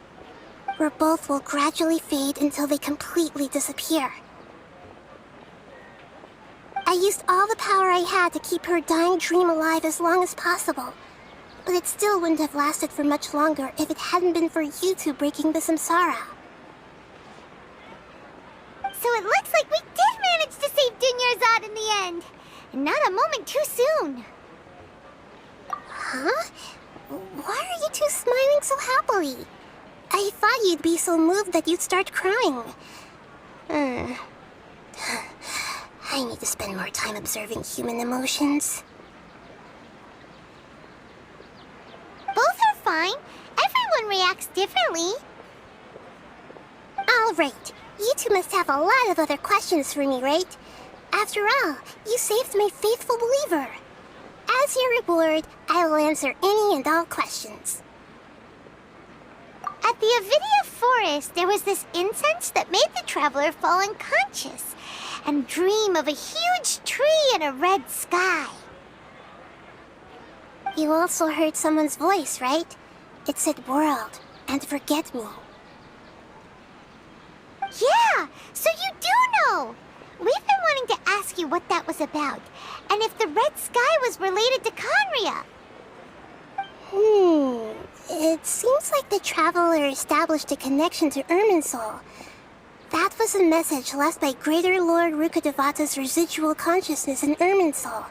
Speaker 8: where both will gradually fade until they completely disappear. I used all the power I had to keep her dying dream alive as long as possible, but it still wouldn't have lasted for much longer if it hadn't been for you two breaking the samsara.
Speaker 1: So it looks like we did manage to save Dunyarzad in the end. And not a moment too soon.
Speaker 8: Huh? Why are you two smiling so happily? I thought you'd be so moved that you'd start crying. I need to spend more time observing human emotions.
Speaker 1: Both are fine. Everyone reacts differently.
Speaker 8: All right. You two must have a lot of other questions for me, right? After all, you saved my faithful believer. As your reward, I will answer any and all questions.
Speaker 1: At the Avidia forest, there was this incense that made the Traveler fall unconscious and dream of a huge tree and a red sky.
Speaker 8: You also heard someone's voice, right? It said world and forget me.
Speaker 1: Yeah, so you do know! We've been wanting to ask you what that was about, and if the red sky was related to Conria.
Speaker 8: It seems like the Traveler established a connection to Irminsul. That was a message left by Greater Lord Rukkhadevata's residual consciousness in Irminsul.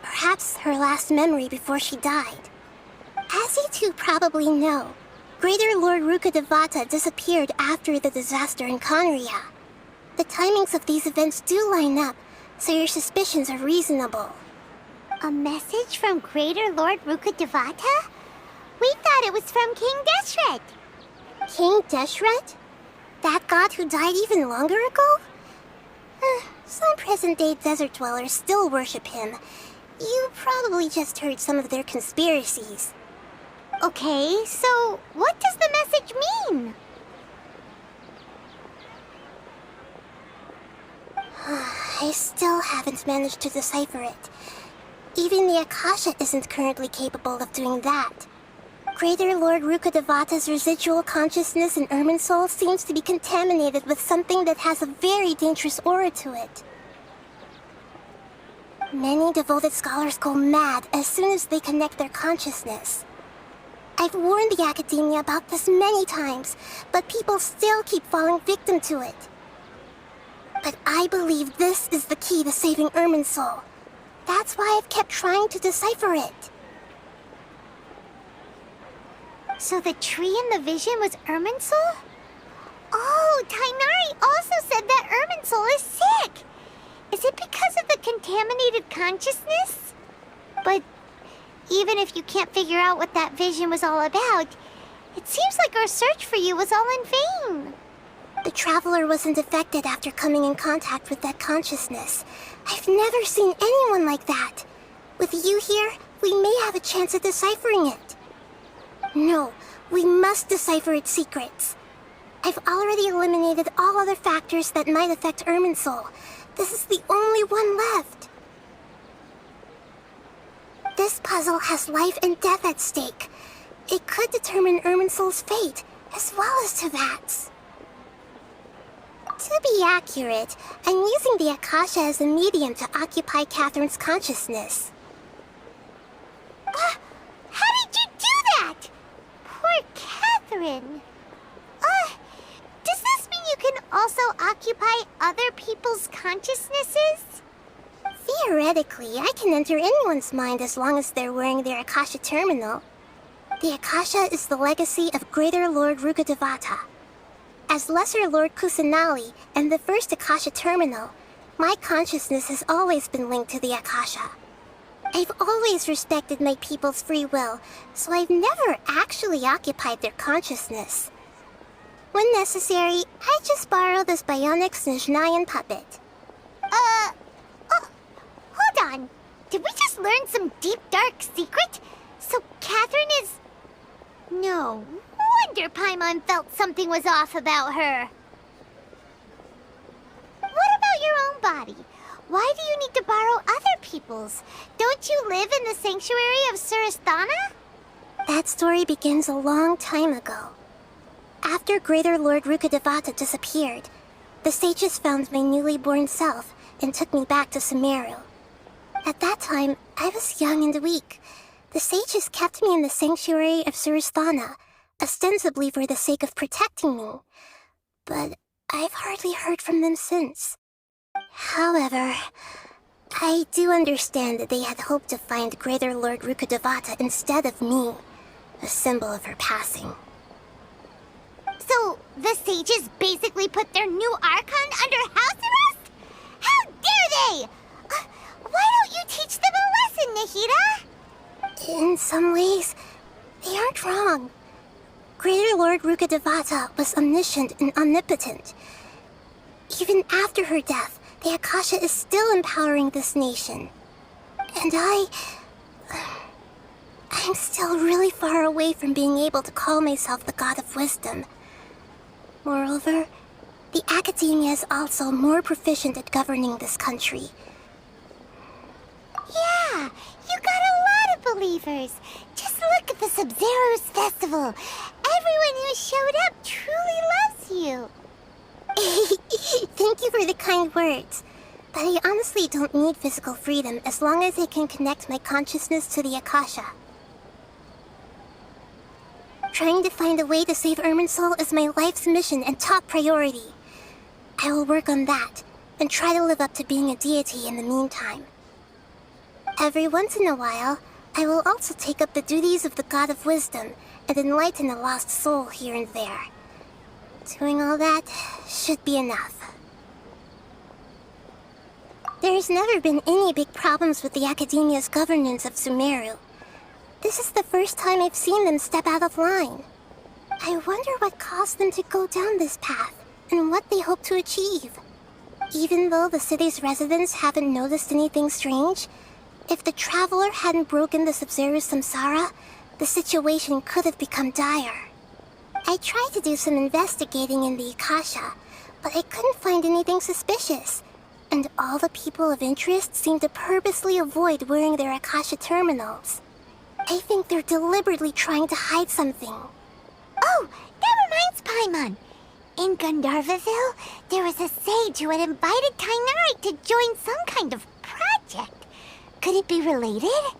Speaker 8: Perhaps her last memory before she died. As you two probably know, Greater Lord Rukkhadevata disappeared after the disaster in Conria. The timings of these events do line up, so your suspicions are reasonable.
Speaker 1: A message from Greater Lord Rukkhadevata? We thought it was from King Deshret.
Speaker 8: King Deshret? That god who died even longer ago? Some present-day desert dwellers still worship him. You probably just heard some of their conspiracies.
Speaker 1: Okay, so what does the message mean?
Speaker 8: I still haven't managed to decipher it. Even the Akasha isn't currently capable of doing that. Greater Lord Rukkhadevata's residual consciousness in Irminsul seems to be contaminated with something that has a very dangerous aura to it. Many devoted scholars go mad as soon as they connect their consciousness. I've warned the academia about this many times, but people still keep falling victim to it. But I believe this is the key to saving Irminsul. That's why I've kept trying to decipher it.
Speaker 1: So the tree in the vision was Irminsul? Oh, Tainari also said that Irminsul is sick! Is it because of the contaminated consciousness? But even if you can't figure out what that vision was all about, it seems like our search for you was all in vain.
Speaker 8: The Traveler wasn't affected after coming in contact with that consciousness. I've never seen anyone like that. With you here, we may have a chance at deciphering it. No, we must decipher its secrets. I've already eliminated all other factors that might affect Irminsul. This is the only one left. This puzzle has life and death at stake. It could determine Irminsul's fate, as well as Tevat's. To be accurate, I'm using the Akasha as a medium to occupy Catherine's consciousness.
Speaker 1: How did you do that? Poor Catherine. Does this mean you can also occupy other people's consciousnesses?
Speaker 8: Theoretically, I can enter anyone's mind as long as they're wearing their Akasha terminal. The Akasha is the legacy of Greater Lord Rukkhadevata. As Lesser Lord Kusanali and the first Akasha terminal, my consciousness has always been linked to the Akasha. I've always respected my people's free will, so I've never actually occupied their consciousness. When necessary, I just borrow this bionic Snezhnayan puppet.
Speaker 1: Hold on. Did we just learn some deep, dark secret? So Catherine is... No wonder Paimon felt something was off about her. What about your own body? Why do you need to borrow other people's? Don't you live in the sanctuary of Surasthana?
Speaker 8: That story begins a long time ago. After Greater Lord Rukkhadevata disappeared, the sages found my newly born self and took me back to Sumeru. At that time, I was young and weak. The sages kept me in the sanctuary of Surasthana, ostensibly for the sake of protecting me. But I've hardly heard from them since. However, I do understand that they had hoped to find Greater Lord Rukkhadevata instead of me, a symbol of her passing.
Speaker 1: So, the sages basically put their new Archon under house arrest? How dare they! Why don't you teach them a lesson, Nahida?
Speaker 8: In some ways, they aren't wrong. Greater Lord Rukkhadevata was omniscient and omnipotent. Even after her death, the Akasha is still empowering this nation. And I'm still really far away from being able to call myself the God of Wisdom. Moreover, the Academia is also more proficient at governing this country.
Speaker 1: Yeah, you got a lot of believers. Just look at the Sub-Zero's festival. Everyone who showed up truly loves you.
Speaker 8: Thank you for the kind words. But I honestly don't need physical freedom as long as I can connect my consciousness to the Akasha. Trying to find a way to save Irminsul is my life's mission and top priority. I will work on that, and try to live up to being a deity in the meantime. Every once in a while, I will also take up the duties of the God of Wisdom and enlighten a lost soul here and there. Doing all that should be enough. There's never been any big problems with the Academia's governance of Sumeru. This is the first time I've seen them step out of line. I wonder what caused them to go down this path, and what they hope to achieve. Even though the city's residents haven't noticed anything strange, if the Traveler hadn't broken the Sub-Zero samsara, the situation could have become dire. I tried to do some investigating in the Akasha, but I couldn't find anything suspicious. And all the people of interest seem to purposely avoid wearing their Akasha terminals. I think they're deliberately trying to hide something.
Speaker 1: Oh, that reminds Paimon. In Gandharvaville, there was a sage who had invited Tainari to join some kind of project. Could it be related?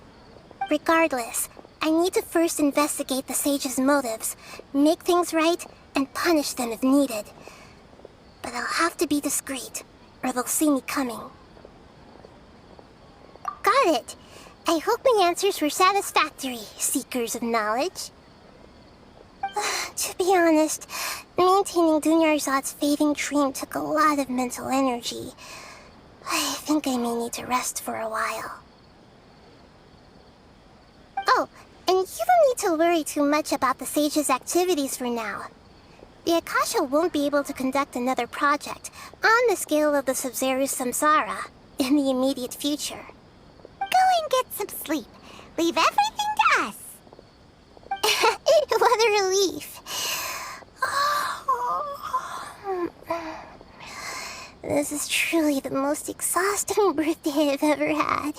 Speaker 8: Regardless, I need to first investigate the sage's motives, make things right, and punish them if needed. But I'll have to be discreet. or they'll see me coming. Got it. I hope my answers were satisfactory, seekers of knowledge. To be honest, maintaining Dunyarzad's fading dream took a lot of mental energy. I think I may need to rest for a while. Oh, and you don't need to worry too much about the Sage's activities for now. The Akasha won't be able to conduct another project on the scale of the Sub-Zero Samsara in the immediate future.
Speaker 1: Go and get some sleep. Leave everything to us.
Speaker 8: What a relief. This is truly the most exhausting birthday I've ever had.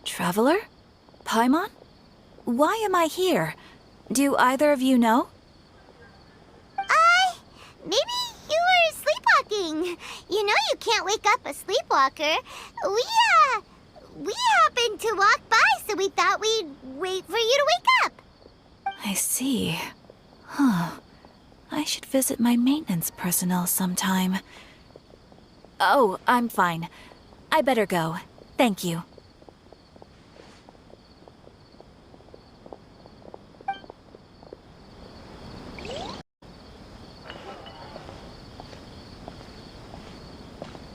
Speaker 5: Traveler? Paimon? Why am I here? Do either of you know?
Speaker 1: Maybe you were sleepwalking. You know you can't wake up a sleepwalker. We happened to walk by, so we thought we'd wait for you to wake up.
Speaker 5: I see. Huh. I should visit my maintenance personnel sometime. Oh, I'm fine. I better go. Thank you.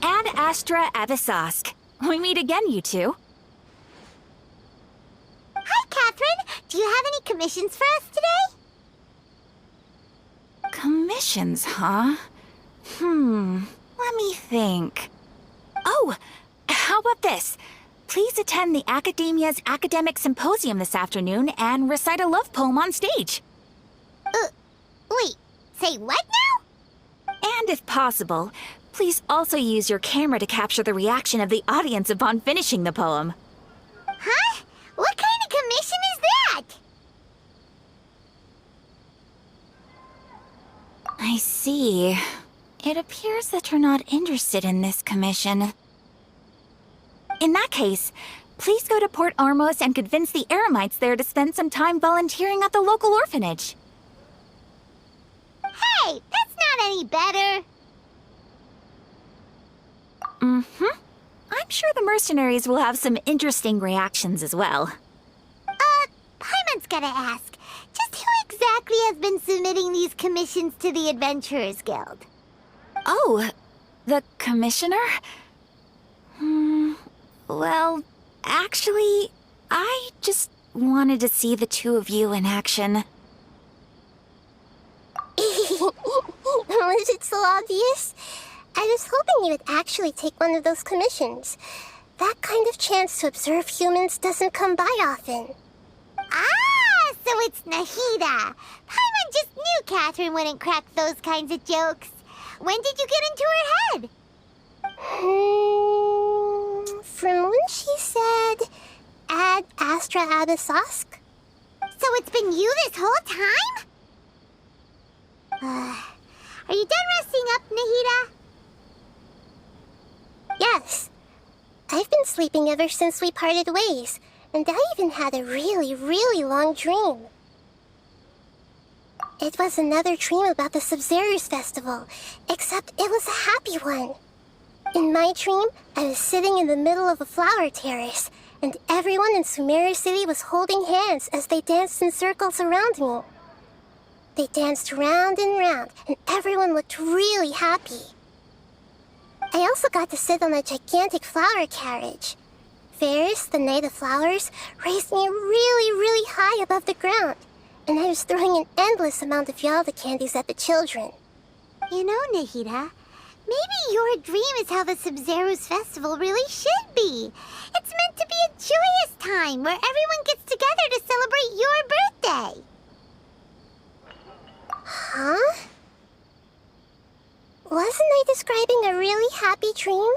Speaker 5: Ad Astra Abyssosque. We meet again, you two.
Speaker 1: Hi, Catherine. Do you have any commissions for us today?
Speaker 5: Commissions, huh? Let me think. Oh, how about this? Please attend the Academia's Academic Symposium this afternoon and recite a love poem on stage.
Speaker 1: Wait, say what now?
Speaker 5: And if possible, please also use your camera to capture the reaction of the audience upon finishing the poem.
Speaker 1: Huh? What kind of commission is that?
Speaker 5: I see. It appears that you're not interested in this commission. In that case, please go to Port Ormos and convince the Eremites there to spend some time volunteering at the local orphanage.
Speaker 1: Hey, that's not any better.
Speaker 5: I'm sure the mercenaries will have some interesting reactions as well.
Speaker 1: Paimon's gotta ask. Just who exactly has been submitting these commissions to the Adventurers Guild?
Speaker 5: Oh, the commissioner? Well, actually, I just wanted to see the two of you in action.
Speaker 8: Was it so obvious? I was hoping you would actually take one of those commissions. That kind of chance to observe humans doesn't come by often.
Speaker 1: Ah, so it's Nahida. Paimon just knew Catherine wouldn't crack those kinds of jokes. When did you get into her head?
Speaker 8: From when she said, Ad Astra Abyssosque.
Speaker 1: So it's been you this whole time? Are you done resting up, Nahida?
Speaker 8: Yes. I've been sleeping ever since we parted ways, and I even had a really, really long dream. It was another dream about the Sub-Zero's festival, except it was a happy one. In my dream, I was sitting in the middle of a flower terrace, and everyone in Sumeru City was holding hands as they danced in circles around me. They danced round and round, and everyone looked really happy. I also got to sit on a gigantic flower carriage. Ferris, the Knight of Flowers, raised me really, really high above the ground, and I was throwing an endless amount of Yalda candies at the children.
Speaker 1: You know, Nahida, maybe your dream is how the Sub-Zero's festival really should be. It's meant to be a joyous time where everyone gets together to celebrate your birthday.
Speaker 8: Huh? Wasn't I describing a really happy dream?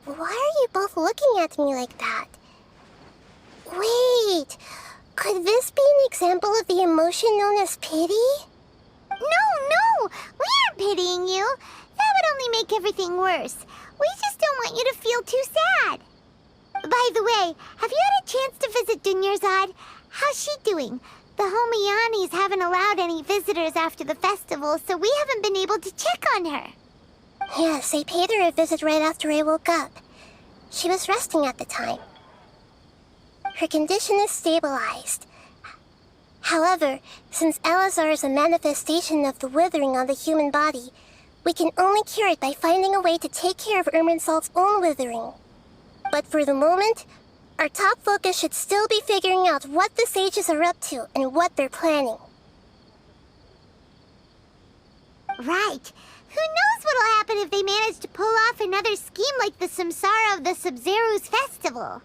Speaker 8: Why are you both looking at me like that? Wait, could this be an example of the emotion known as pity?
Speaker 1: No, we aren't pitying you. That would only make everything worse. We just don't want you to feel too sad. By the way, have you had a chance to visit Dunyarzad? How's she doing? The Homianis haven't allowed any visitors after the festival, so we haven't been able to check on her.
Speaker 8: Yes, they paid her a visit right after I woke up. She was resting at the time. Her condition is stabilized. However, since Elazar is a manifestation of the withering on the human body, we can only cure it by finding a way to take care of Irminsul's own withering. But for the moment, our top focus should still be figuring out what the sages are up to and what they're planning.
Speaker 1: Right. Who knows what'll happen if they manage to pull off another scheme like the Samsara of the Sub-Zero's festival?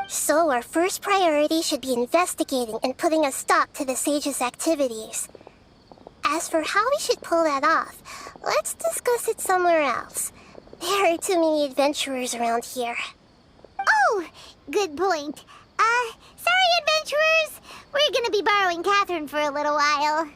Speaker 8: So our first priority should be investigating and putting a stop to the sages' activities. As for how we should pull that off, let's discuss it somewhere else. There are too many adventurers around here.
Speaker 1: Oh, good point. Sorry, adventurers. We're gonna be borrowing Catherine for a little while.